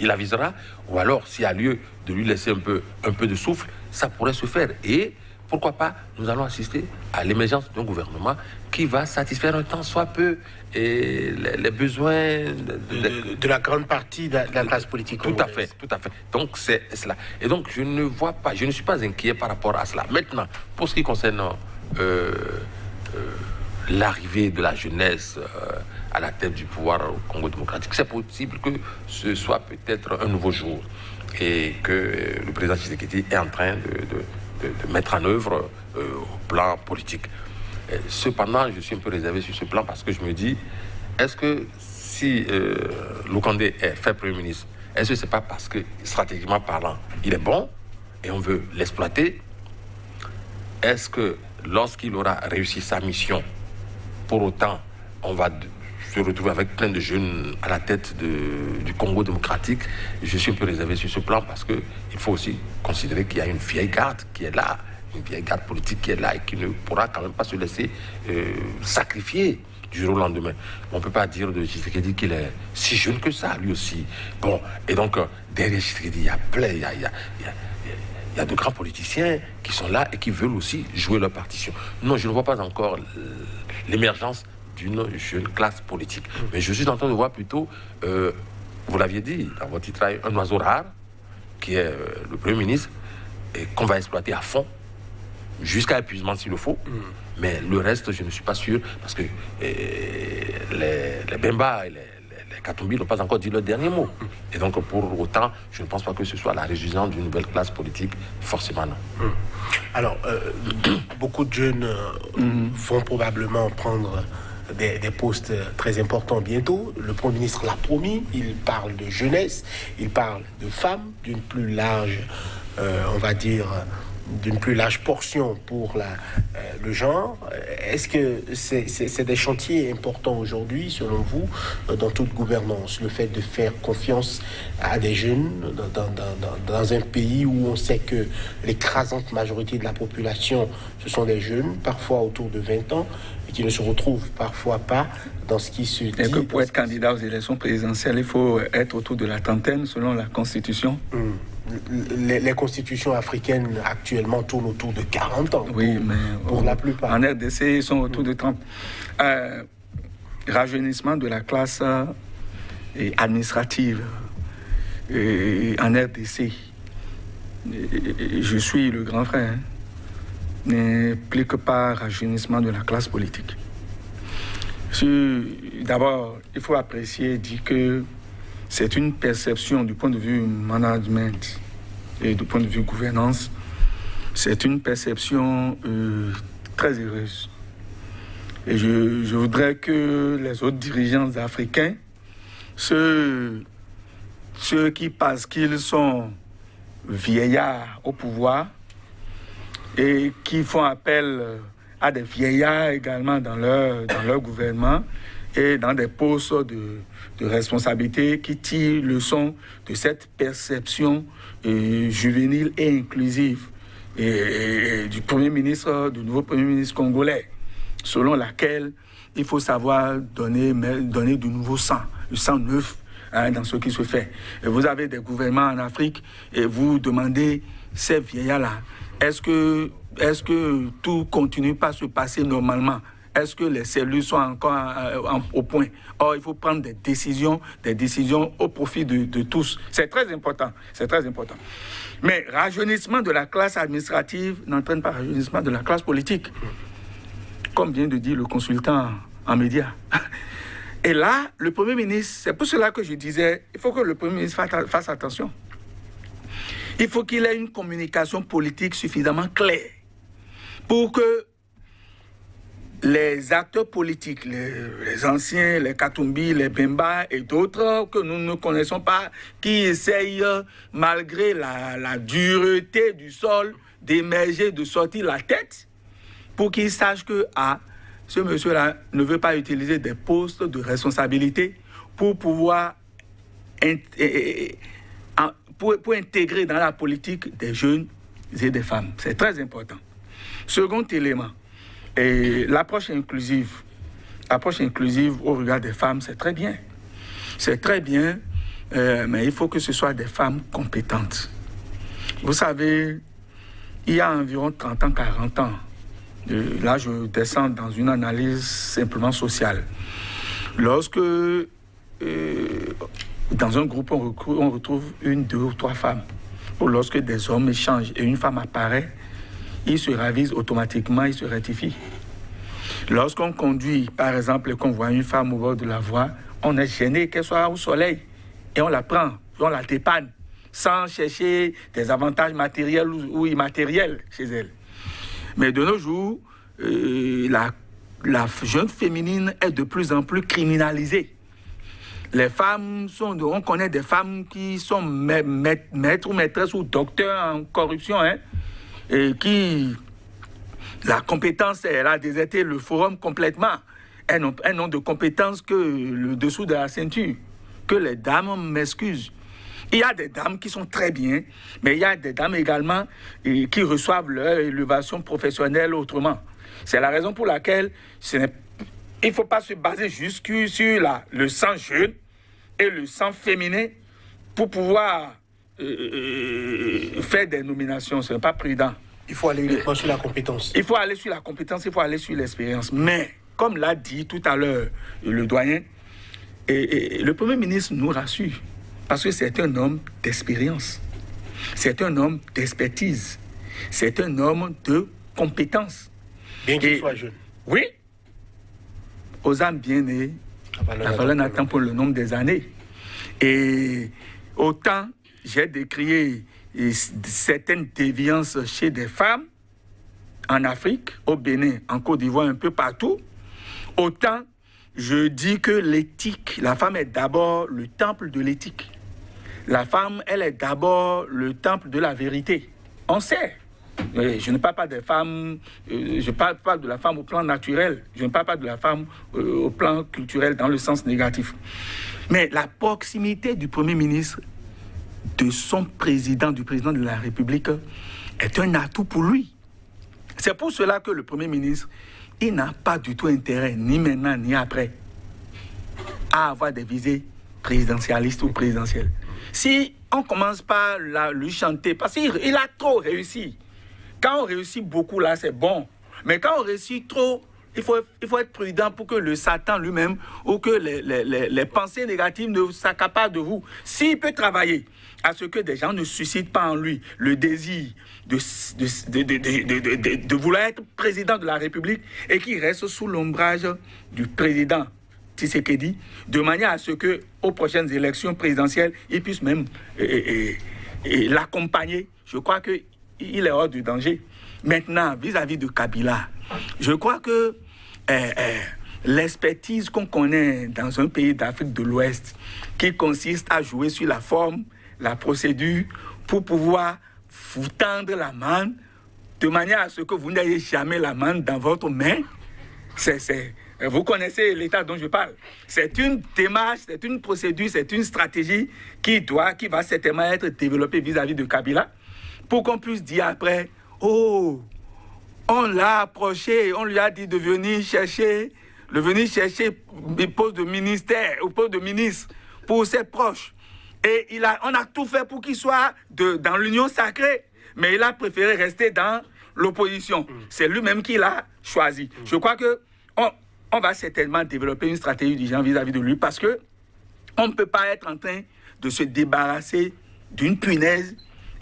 il avisera, ou alors s'il y a lieu de lui laisser un peu de souffle, ça pourrait se faire. Et pourquoi pas, nous allons assister à l'émergence d'un gouvernement qui va satisfaire un tant soit peu les besoins de la grande partie de la classe politique. Tout à fait. Donc c'est cela. Et donc je ne suis pas inquiet par rapport à cela. Maintenant, pour ce qui concerne l'arrivée de la jeunesse à la tête du pouvoir au Congo démocratique, c'est possible que ce soit peut-être un nouveau jour et que le président Tshisekedi est en train de mettre en œuvre au plan politique. Cependant, je suis un peu réservé sur ce plan parce que je me dis, est-ce que si Lukonde est fait Premier ministre, est-ce que c'est pas parce que stratégiquement parlant, il est bon et on veut l'exploiter? Est-ce que lorsqu'il aura réussi sa mission, pour autant, on va se retrouver avec plein de jeunes à la tête du Congo démocratique? Je suis un peu réservé sur ce plan parce qu'il faut aussi considérer qu'il y a une vieille garde qui est là, une vieille garde politique qui est là et qui ne pourra quand même pas se laisser sacrifier du jour au lendemain. On ne peut pas dire de Tshisekedi qu'il est si jeune que ça, lui aussi. Bon, et donc, derrière Tshisekedi, il y a plein, il y a de grands politiciens qui sont là et qui veulent aussi jouer leur partition. Non, je ne vois pas encore l'émergence d'une jeune classe politique. Mais je suis en train de voir plutôt, vous l'aviez dit dans votre titre, un oiseau rare, qui est le Premier ministre, et qu'on va exploiter à fond, jusqu'à épuisement s'il le faut. Mais le reste, je ne suis pas sûr, parce que les Bemba et les Katumbi n'ont pas encore dit leur dernier mot. Et donc, pour autant, je ne pense pas que ce soit la résurgence d'une nouvelle classe politique, forcément non. Alors, beaucoup de jeunes vont probablement prendre des postes très importants bientôt. Le Premier ministre l'a promis, il parle de jeunesse, il parle de femmes, d'une plus large, on va dire, d'une plus large portion pour le genre. Est-ce que c'est des chantiers importants aujourd'hui, selon vous, dans toute gouvernance, le fait de faire confiance à des jeunes dans un pays où on sait que l'écrasante majorité de la population, ce sont des jeunes, parfois autour de 20 ans, et qui ne se retrouvent parfois pas dans ce qui se dit... Et que pour être candidat aux élections présidentielles, il faut être autour de la trentaine, selon la Constitution. Les constitutions africaines actuellement tournent autour de 40 ans. Oui, mais pour la plupart. En RDC, ils sont autour de 30. Rajeunissement de la classe administrative en RDC. Je suis le grand frère. N'implique pas rajeunissement de la classe politique. D'abord, il faut apprécier, dire que c'est une perception du point de vue management et du point de vue gouvernance, c'est une perception très heureuse. Et je voudrais que les autres dirigeants africains, ceux qui, parce qu'ils sont vieillards au pouvoir et qui font appel à des vieillards également dans leur gouvernement et dans des postes de responsabilité, qui tirent leçon de cette perception juvénile et inclusive et du Premier ministre, du nouveau Premier ministre congolais, selon laquelle il faut savoir donner du nouveau sang, du sang neuf dans ce qui se fait. Et vous avez des gouvernements en Afrique et vous demandez ces vieillards-là, est-ce que tout continue pas à se passer normalement? Est-ce que les cellules sont encore au point? Or, il faut prendre des décisions au profit de tous. C'est très important, Mais rajeunissement de la classe administrative n'entraîne pas rajeunissement de la classe politique, comme vient de dire le consultant en médias. Et là, le Premier ministre, c'est pour cela que je disais, il faut que le Premier ministre fasse attention. Il faut qu'il ait une communication politique suffisamment claire pour que les acteurs politiques, les anciens, les Katumbi, les Bemba et d'autres que nous ne connaissons pas, qui essayent, malgré la dureté du sol, d'émerger, de sortir la tête, pour qu'ils sachent que ce monsieur-là ne veut pas utiliser des postes de responsabilité pour pouvoir pour intégrer dans la politique des jeunes et des femmes. C'est très important. Second élément, et l'approche inclusive au regard des femmes, c'est très bien. C'est très bien, mais il faut que ce soit des femmes compétentes. Vous savez, il y a environ 30 ans, 40 ans, là je descends dans une analyse simplement sociale. Lorsque dans un groupe on retrouve 1, 2 ou 3 femmes, ou lorsque des hommes échangent et une femme apparaît, ils se ravisent automatiquement, ils se rectifient. Lorsqu'on conduit, par exemple, et qu'on voit une femme au bord de la voie, on est gêné qu'elle soit au soleil et on la prend, on la dépanne, sans chercher des avantages matériels ou immatériels chez elle. Mais de nos jours, la jeune féminine est de plus en plus criminalisée. Les femmes on connaît des femmes qui sont maîtres ou maîtresses ou docteurs en corruption, et qui, la compétence, elle a déserté le forum complètement. Elles n'ont de compétences que le dessous de la ceinture. Que les dames m'excusent. Il y a des dames qui sont très bien, mais il y a des dames également qui reçoivent leur élévation professionnelle autrement. C'est la raison pour laquelle il ne faut pas se baser juste sur le sang jeune et le sang féminin pour pouvoir faire des nominations. Ce n'est pas prudent. Il faut aller uniquement sur la compétence. Il faut aller sur la compétence, il faut aller sur l'expérience. Mais, comme l'a dit tout à l'heure le doyen, et le Premier ministre nous rassure, parce que c'est un homme d'expérience, c'est un homme d'expertise, c'est un homme de compétence. Bien qu'il soit jeune. Oui. Aux âmes bien nées, la valeur n'attend pas le nombre des années. Et autant j'ai décrié certaines déviances chez des femmes en Afrique, au Bénin, en Côte d'Ivoire, un peu partout, autant je dis que l'éthique, la femme est d'abord le temple de l'éthique. La femme, elle est d'abord le temple de la vérité. On sait. Je ne parle pas des femmes, je parle pas de la femme au plan naturel, je ne parle pas de la femme au plan culturel dans le sens négatif. Mais la proximité du Premier ministre de son président, du président de la République, est un atout pour lui. C'est pour cela que le Premier ministre, il n'a pas du tout intérêt, ni maintenant ni après, à avoir des visées présidentialistes ou présidentielles. Si on commence par lui chanter, parce qu'il a trop réussi. Quand on réussit beaucoup, là, c'est bon. Mais quand on réussit trop, il faut être prudent pour que le Satan lui-même ou que les pensées négatives ne s'accaparent de vous. S'il peut travailler à ce que des gens ne suscitent pas en lui le désir de vouloir être président de la République et qu'il reste sous l'ombrage du président Tshisekedi, de manière à ce qu'aux prochaines élections présidentielles, il puisse même l'accompagner, je crois qu'il est hors du danger. Maintenant, vis-à-vis de Kabila, je crois que l'expertise qu'on connaît dans un pays d'Afrique de l'Ouest, qui consiste à jouer sur la forme, la procédure, pour pouvoir vous tendre la main, de manière à ce que vous n'ayez jamais la main dans votre main, vous connaissez l'état dont je parle. C'est une démarche, c'est une procédure, c'est une stratégie qui va certainement être développée vis-à-vis de Kabila, pour qu'on puisse dire après, oh, on l'a approché, on lui a dit de venir chercher le poste de ministère, au poste de ministre pour ses proches. Et on a tout fait pour qu'il soit dans l'union sacrée, mais il a préféré rester dans l'opposition. C'est lui-même qui l'a choisi. Je crois que on va certainement développer une stratégie d'urgence vis-à-vis de lui, parce que on ne peut pas être en train de se débarrasser d'une punaise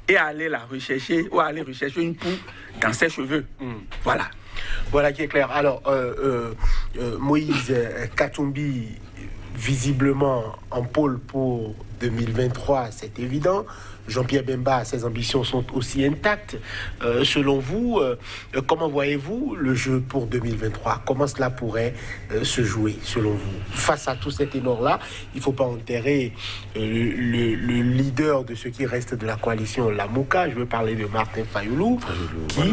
et aller la rechercher, ou aller rechercher une poule dans ses cheveux. Voilà. Voilà qui est clair. Alors, Moïse Katumbi, visiblement en pôle pour 2023, c'est évident. Jean-Pierre Bemba, ses ambitions sont aussi intactes. Selon vous, comment voyez-vous le jeu pour 2023 ? Comment cela pourrait se jouer, selon vous ? Face à tout cet énorme-là, il ne faut pas enterrer le leader de ce qui reste de la coalition Lamouka. Je veux parler de Martin Fayoulou, qui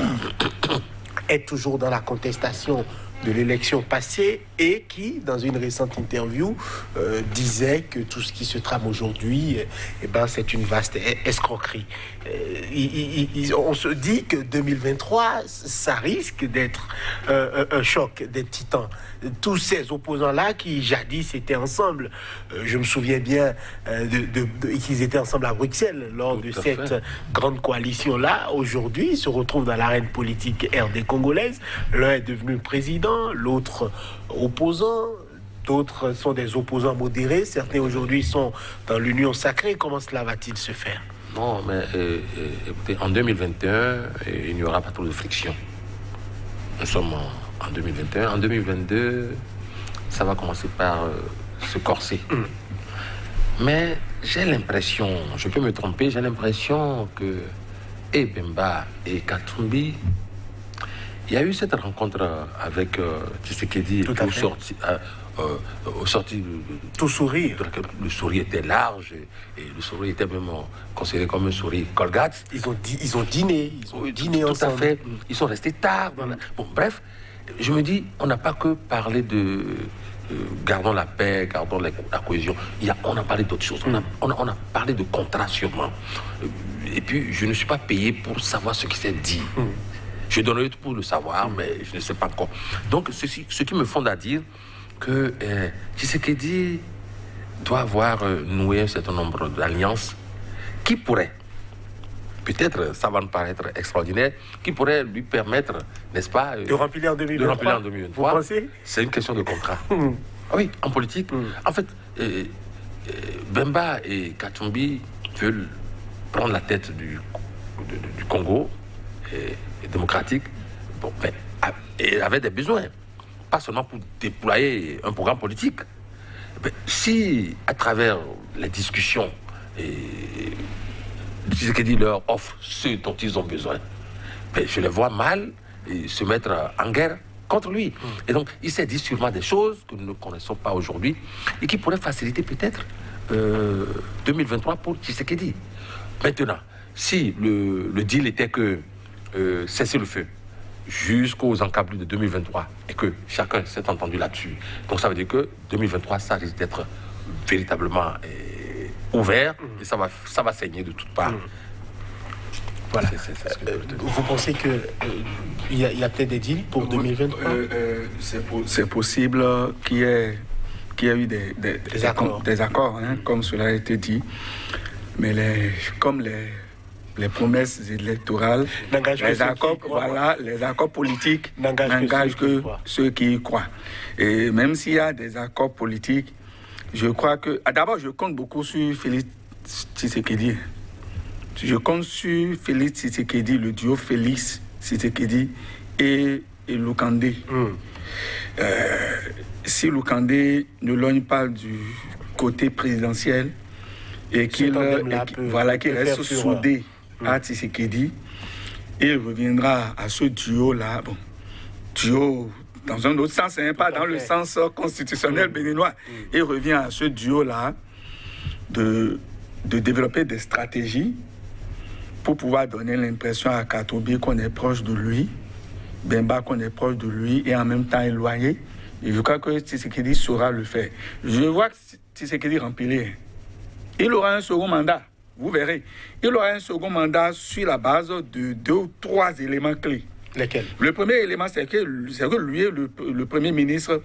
est toujours dans la contestation de l'élection passée et qui, dans une récente interview, disait que tout ce qui se trame aujourd'hui, c'est une vaste escroquerie. On se dit que 2023, ça risque d'être un choc des titans. Tous ces opposants-là qui jadis étaient ensemble, je me souviens bien qu'ils étaient ensemble à Bruxelles lors de cette grande coalition-là. Aujourd'hui, ils se retrouvent dans l'arène politique RD congolaise. L'un est devenu président, l'autre opposant, d'autres sont des opposants modérés, certains aujourd'hui sont dans l'union sacrée. Comment cela va-t-il se faire ? Non, mais écoutez, en 2021, il n'y aura pas trop de friction. Nous sommes en 2021. En 2022, ça va commencer par se corser. Mais j'ai l'impression, je peux me tromper, j'ai l'impression que Bemba et Katumbi, il y a eu cette rencontre avec Tshisekedi au sorti tout sourire. Le sourire était large et le sourire était même considéré comme un sourire Colgate. Ils ont dîné tout ensemble. Tout à fait. Ils sont restés tard. Bon, bref, je me dis, on n'a pas que parlé de gardons la paix, gardons la cohésion. On a parlé d'autres choses. On a parlé de contrat sûrement. Et puis, je ne suis pas payé pour savoir ce qui s'est dit. Je donnerai tout pour le savoir, mais je ne sais pas encore. Donc, ce qui me fonde à dire que Tshisekedi doit avoir noué un certain nombre d'alliances qui pourraient, peut-être, ça va nous paraître extraordinaire, qui pourraient lui permettre, n'est-ce pas, de remplir en 2023. De remplir en 2023. Vous pensez? C'est une question de contrat. Oui, en politique. En fait, Bemba et Katumbi veulent prendre la tête du Congo démocratique, bon, et avaient des besoins, pas seulement pour déployer un programme politique. Mais si, à travers les discussions, Tshisekedi leur offre ce dont ils ont besoin, je les vois mal se mettre en guerre contre lui. Et donc, il s'est dit sûrement des choses que nous ne connaissons pas aujourd'hui et qui pourraient faciliter peut-être 2023 pour Tshisekedi. Maintenant, si le deal était que cesser le feu jusqu'aux encablures de 2023 et que chacun s'est entendu là-dessus, donc ça veut dire que 2023, ça risque d'être véritablement ouvert et ça va saigner de toutes parts. Voilà. Vous pensez qu'il y a peut-être des deals pour 2023 C'est possible qu'il y ait eu des accords, hein, comme cela a été dit. Mais les promesses électorales, les accords politiques n'engagent que ceux qui y croient. Et même s'il y a des accords politiques, je crois que... D'abord, je compte beaucoup sur Félix Tshisekedi. Je compte sur Félix Tshisekedi, le duo Félix Tshisekedi et Lukandé. Si Lukandé ne logne pas du côté présidentiel et qu'il reste soudé à Tshisekedi, il reviendra à ce duo-là. Bon, duo dans un autre sens, hein, pas dans le sens constitutionnel béninois. Il revient à ce duo-là de développer des stratégies pour pouvoir donner l'impression à Katumbi qu'on est proche de lui, Bemba qu'on est proche de lui et en même temps éloigné. Et je crois que Tshisekedi saura le faire. Je vois que Tshisekedi remplit. Il aura un second mandat, vous verrez. Il aura un second mandat sur la base de 2 ou 3 éléments clés. Lesquels? Le premier élément, c'est que lui et le Premier ministre,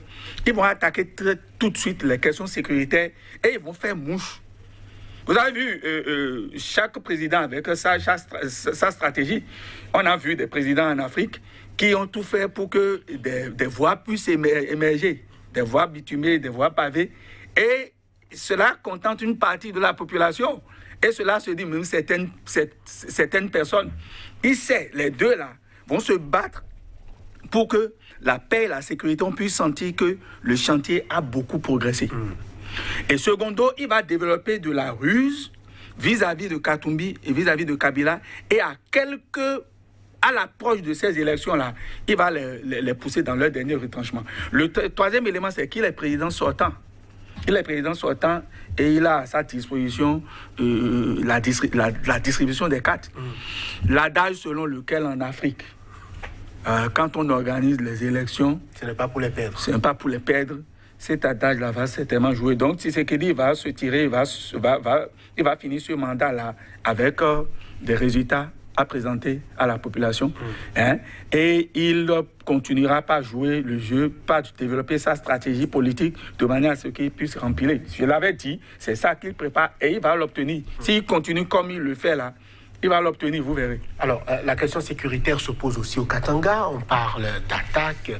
ils vont attaquer tout de suite les questions sécuritaires et ils vont faire mouche. Vous avez vu chaque président avec sa stratégie. On a vu des présidents en Afrique qui ont tout fait pour que des voies puissent émerger, des voies bitumées, des voies pavées. Et cela contente une partie de la population. Et cela se dit, même certaines personnes, les deux là, vont se battre pour que la paix et la sécurité, on puisse sentir que le chantier a beaucoup progressé. Et secondo, il va développer de la ruse vis-à-vis de Katumbi et vis-à-vis de Kabila. Et à l'approche de ces élections-là, il va les pousser dans leur dernier retranchement. Le troisième élément, c'est qu'il est président sortant. Il est président sortant et il a à sa disposition la distribution des cartes. L'adage selon lequel en Afrique, quand on organise les élections... Ce n'est pas pour les perdre. Ce n'est pas pour les perdre. Cet adage-là va certainement jouer. Donc, Tshisekedi va se tirer, il va finir ce mandat-là avec des résultats à présenter à la population. Hein? Et il continuera pas à jouer le jeu, pas développer sa stratégie politique de manière à ce qu'il puisse remplir. Je l'avais dit, c'est ça qu'il prépare et il va l'obtenir. S'il continue comme il le fait là, il va l'obtenir, vous verrez. Alors, la question sécuritaire se pose aussi au Katanga. On parle d'attaques.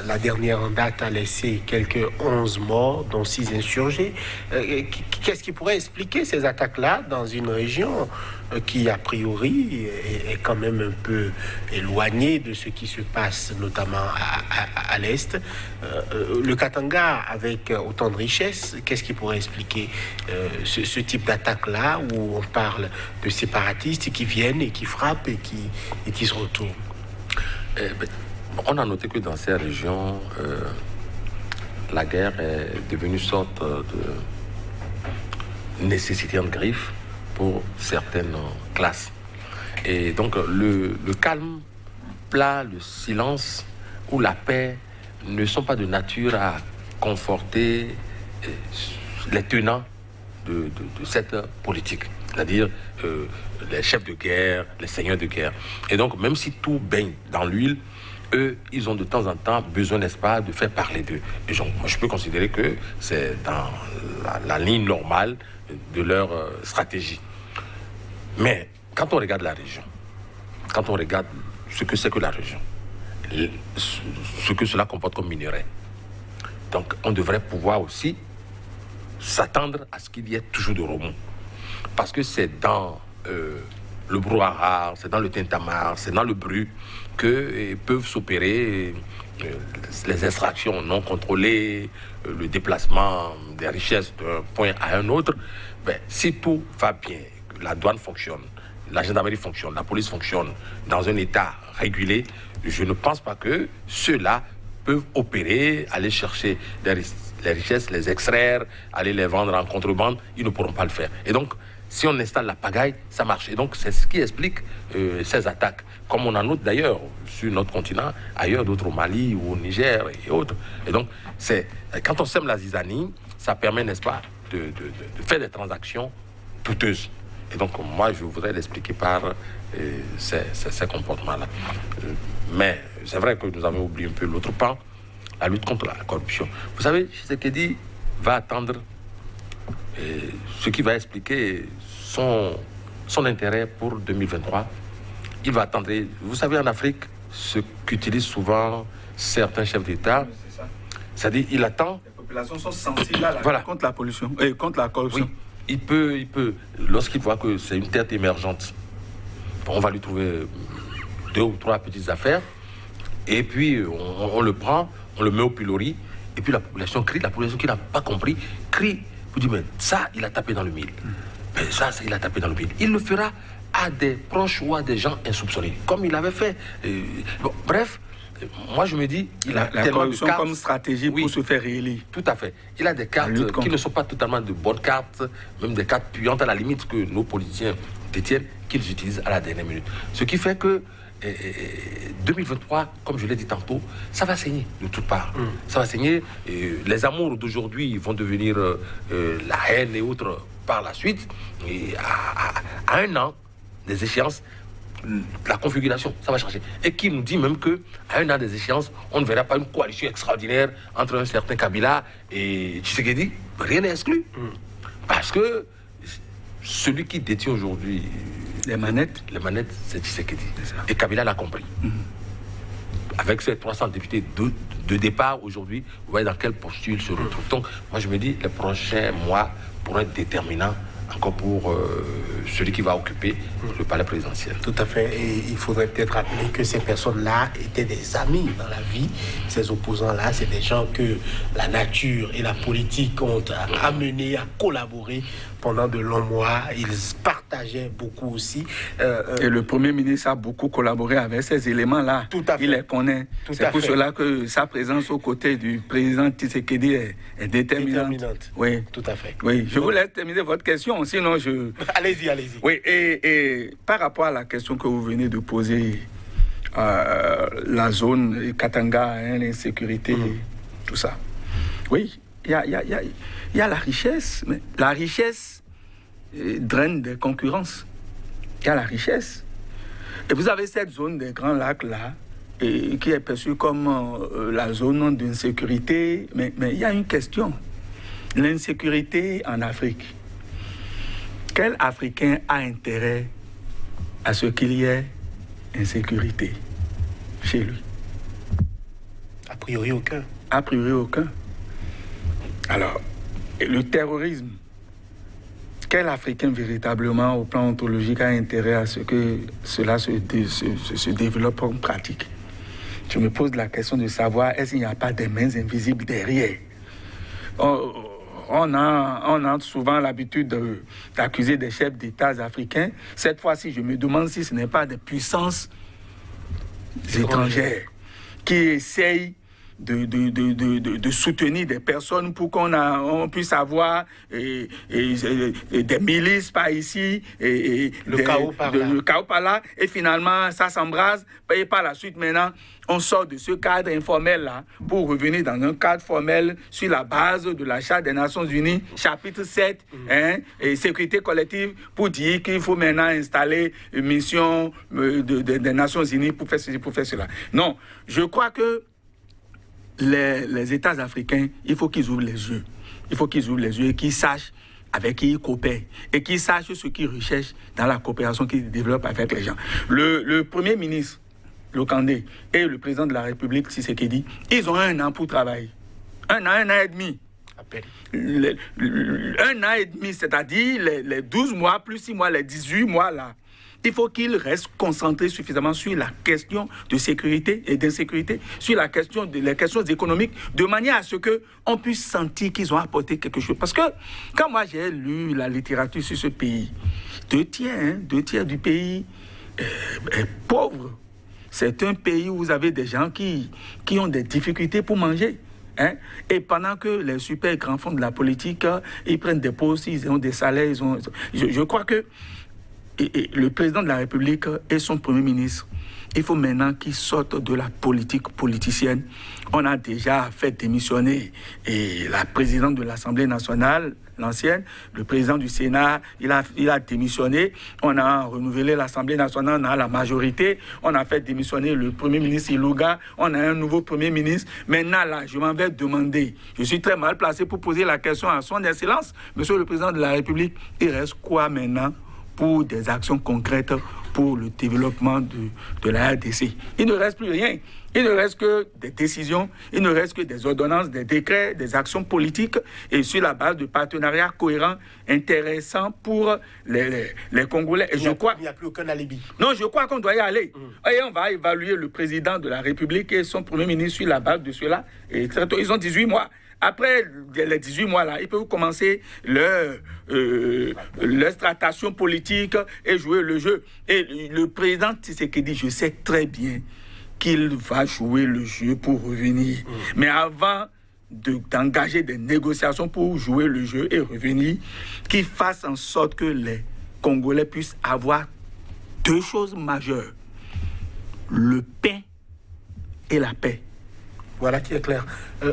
La dernière en date a laissé quelques 11 morts, dont 6 insurgés. Qu'est-ce qui pourrait expliquer ces attaques-là dans une région qui, a priori, est quand même un peu éloignée de ce qui se passe, notamment à l'Est. Le Katanga, avec autant de richesses, qu'est-ce qui pourrait expliquer ce type d'attaque-là, où on parle de séparatistes qui viennent et qui frappent et qui se retournent? On a noté que dans ces régions, la guerre est devenue une sorte de nécessité en griffe pour certaines classes. Et donc le calme plat, le silence ou la paix ne sont pas de nature à conforter les tenants de cette politique, c'est-à-dire les chefs de guerre, les seigneurs de guerre. Et donc, même si tout baigne dans l'huile, eux, ils ont de temps en temps besoin, n'est-ce pas, de faire parler d'eux. Et moi, je peux considérer que c'est dans la ligne normale de leur stratégie. Mais quand on regarde la région, quand on regarde ce que c'est que la région, ce que cela comporte comme minerai, donc on devrait pouvoir aussi s'attendre à ce qu'il y ait toujours de remous. Parce que c'est dans le brouhaha, c'est dans le tintamarre, c'est dans le bruit que peuvent s'opérer les extractions non contrôlées, le déplacement des richesses d'un point à un autre. Ben, si tout va bien, la douane fonctionne, la gendarmerie fonctionne, la police fonctionne dans un état régulé, je ne pense pas que ceux-là peuvent opérer, aller chercher les richesses, les extraire, aller les vendre en contrebande. Ils ne pourront pas le faire. Et donc, si on installe la pagaille, ça marche. Et donc, c'est ce qui explique ces attaques. Comme on en note d'ailleurs sur notre continent, ailleurs, d'autres au Mali ou au Niger et autres. Et donc, quand on sème la zizanie, ça permet, n'est-ce pas, de faire des transactions douteuses. Et donc, moi, je voudrais l'expliquer par ces comportements-là. Mais c'est vrai que nous avons oublié un peu l'autre pan, la lutte contre la corruption. Vous savez, Tshisekedi va attendre ce qui va expliquer son intérêt pour 2023. Il va attendre. Vous savez, en Afrique, ce qu'utilisent souvent certains chefs d'État, c'est-à-dire il attend. Les populations sont sensibles à voilà. contre la pollution et contre la corruption. Oui, il peut, lorsqu'il voit que c'est une tête émergente, on va lui trouver 2 ou 3 petites affaires, et puis on le prend, on le met au pilori, et puis la population crie, la population qui n'a pas compris, crie, vous dit, mais ça, il a tapé dans le mille. Mais ça, il a tapé dans le mille. Il le fera à des proches ou à des gens insoupçonnés, comme il avait fait. Bon, bref, moi je me dis, il a la tellement corruption de cartes, comme stratégie pour se faire réélire. Tout à fait. Il a des cartes qui ne sont pas totalement de bonnes cartes, même des cartes puantes à la limite que nos politiciens détiennent, qu'ils utilisent à la dernière minute. Ce qui fait que 2023, comme je l'ai dit tantôt, ça va saigner de toutes parts. Ça va saigner. Les amours d'aujourd'hui vont devenir la haine et autres par la suite. Et à 1 an des échéances, la configuration, ça va changer. Et qui nous dit même qu'à 1 an des échéances, on ne verra pas une coalition extraordinaire entre un certain Kabila et Tshisekedi. Rien n'est exclu. Parce que celui qui détient aujourd'hui les manettes, c'est Tshisekedi. Et Kabila l'a compris. Avec ces 300 députés de départ aujourd'hui, vous voyez dans quelle posture il se retrouve. Donc, moi je me dis, les prochains mois pourraient être déterminants encore pour celui qui va occuper le palais présidentiel. Tout à fait. Et il faudrait peut-être rappeler que ces personnes-là étaient des amis dans la vie. Ces opposants-là, c'est des gens que la nature et la politique ont amenés à collaborer pendant de longs mois. Ils partageaient beaucoup aussi. Et le Premier ministre a beaucoup collaboré avec ces éléments-là. Tout à fait. Il les connaît. C'est pour cela que sa présence aux côtés du président Tshisekedi est déterminante. Oui, tout à fait. Oui, je vous laisse terminer votre question, sinon je... Allez-y. Oui, et par rapport à la question que vous venez de poser, la zone Katanga, l'insécurité, tout ça. Oui, il y a la richesse, mais la richesse draine des concurrences. Il y a la richesse. Et vous avez cette zone des Grands Lacs là, qui est perçue comme la zone d'insécurité, mais il y a une question. L'insécurité en Afrique. Quel Africain a intérêt à ce qu'il y ait insécurité chez lui? A priori aucun. A priori aucun. Alors, le terrorisme, quel Africain véritablement au plan ontologique a intérêt à ce que cela se développe en pratique? Je me pose la question de savoir, est-ce qu'il n'y a pas des mains invisibles derrière? On a souvent l'habitude d'accuser des chefs d'État africains. Cette fois-ci, je me demande si ce n'est pas des puissances étrangères qui essayent de soutenir des personnes pour on puisse avoir des milices par ici, le chaos par là, et finalement ça s'embrase, et par la suite maintenant on sort de ce cadre informel-là pour revenir dans un cadre formel sur la base de la Charte des Nations Unies, chapitre 7, et sécurité collective, pour dire qu'il faut maintenant installer une mission des Nations Unies pour faire ceci, pour faire cela. Non, je crois que les États africains, il faut qu'ils ouvrent les yeux. Il faut qu'ils ouvrent les yeux et qu'ils sachent avec qui ils coopèrent et qu'ils sachent ce qu'ils recherchent dans la coopération qu'ils développent avec les gens. Le Premier ministre, Lokandé, et le président de la République, Tshisekedi, ils ont 1 an pour travailler. 1 an et demi. Un an et demi, c'est-à-dire les 12 mois, plus 6 mois, les 18 mois là. Il faut qu'ils restent concentrés suffisamment sur la question de sécurité et d'insécurité, sur les questions économiques, de manière à ce qu'on puisse sentir qu'ils ont apporté quelque chose. Parce que quand moi j'ai lu la littérature sur ce pays, 2 tiers du pays est pauvre. C'est un pays où vous avez des gens qui ont des difficultés pour manger. Et pendant que les super grands fonds de la politique, ils prennent des postes, ils ont des salaires, je crois que le président de la République et son Premier ministre, il faut maintenant qu'ils sortent de la politique politicienne. On a déjà fait démissionner la présidente de l'Assemblée nationale, l'ancienne, le président du Sénat, il a démissionné. On a renouvelé l'Assemblée nationale, on a la majorité. On a fait démissionner le Premier ministre Ilouga. On a un nouveau Premier ministre. Maintenant, là, je m'en vais demander. Je suis très mal placé pour poser la question à son Excellence. Monsieur le Président de la République, il reste quoi maintenant pour des actions concrètes pour le développement de la RDC? Il ne reste plus rien. Il ne reste que des décisions, il ne reste que des ordonnances, des décrets, des actions politiques et sur la base de partenariats cohérents, intéressants pour les Congolais. Et il n'y a plus aucun alibi. Non, je crois qu'on doit y aller. Et on va évaluer le président de la République et son Premier ministre sur la base de cela. Et ils ont 18 mois. Après les 18 mois-là, ils peuvent commencer leur stratégie politique et jouer le jeu. Et le président Tshisekedi, je sais très bien qu'il va jouer le jeu pour revenir. Mais avant d'engager des négociations pour jouer le jeu et revenir, qu'il fasse en sorte que les Congolais puissent avoir 2 choses majeures. Le pain et la paix. Voilà qui est clair.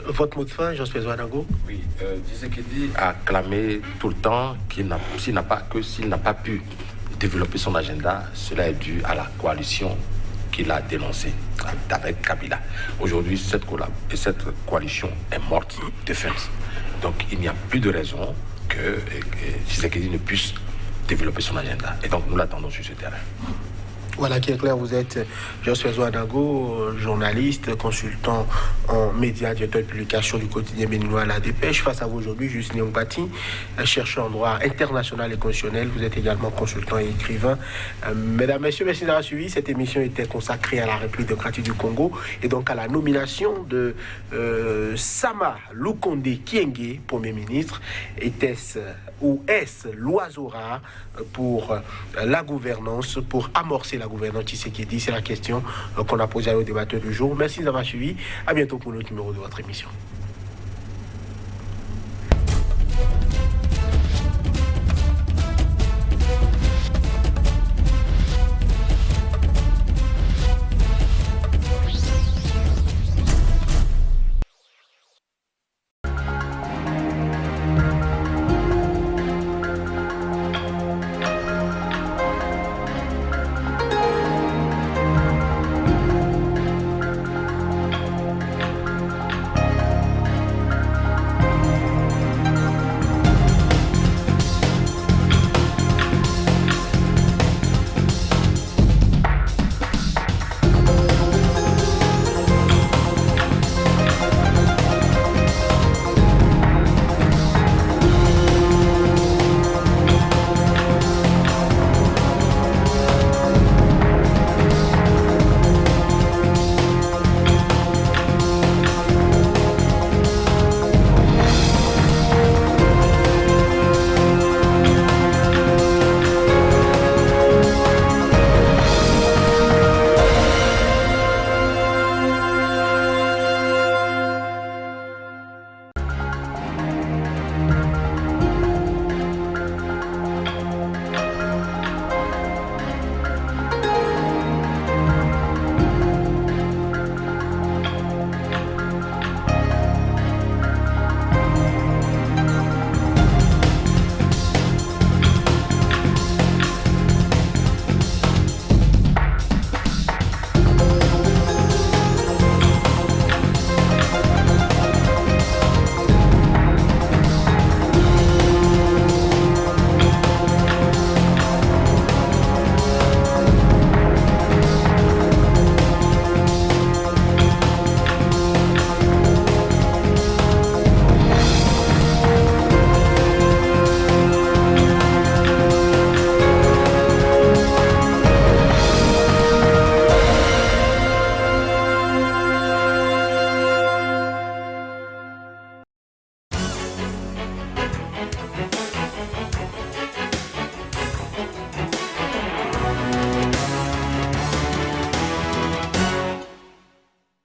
Votre mot de fin, Joseph Zouanango? Oui, Tshisekedi a clamé tout le temps s'il n'a pas pu développer son agenda, cela est dû à la coalition qu'il a dénoncée avec Kabila. Aujourd'hui, cette coalition est morte de faite. Donc, il n'y a plus de raison que Tshisekedi ne puisse développer son agenda. Et donc, nous l'attendons sur ce terrain. Voilà qui est clair, vous êtes Joseph Zouanango, journaliste, consultant en médias, directeur de publication du quotidien béninois La Dépêche. Face à vous aujourd'hui, Justine Mbati, chercheur en droit international et constitutionnel. Vous êtes également consultant et écrivain. Mesdames, Messieurs, merci d'avoir suivi. Cette émission était consacrée à la République démocratique du Congo et donc à la nomination de Sama Lukonde Kyenge, Premier ministre. Était-ce ou est-ce l'oiseau rare pour la gouvernance, pour amorcer la gouvernance Tshisekedi? C'est la question qu'on a posée au débatteur du jour. Merci d'avoir suivi. À bientôt pour l'autre numéro de votre émission.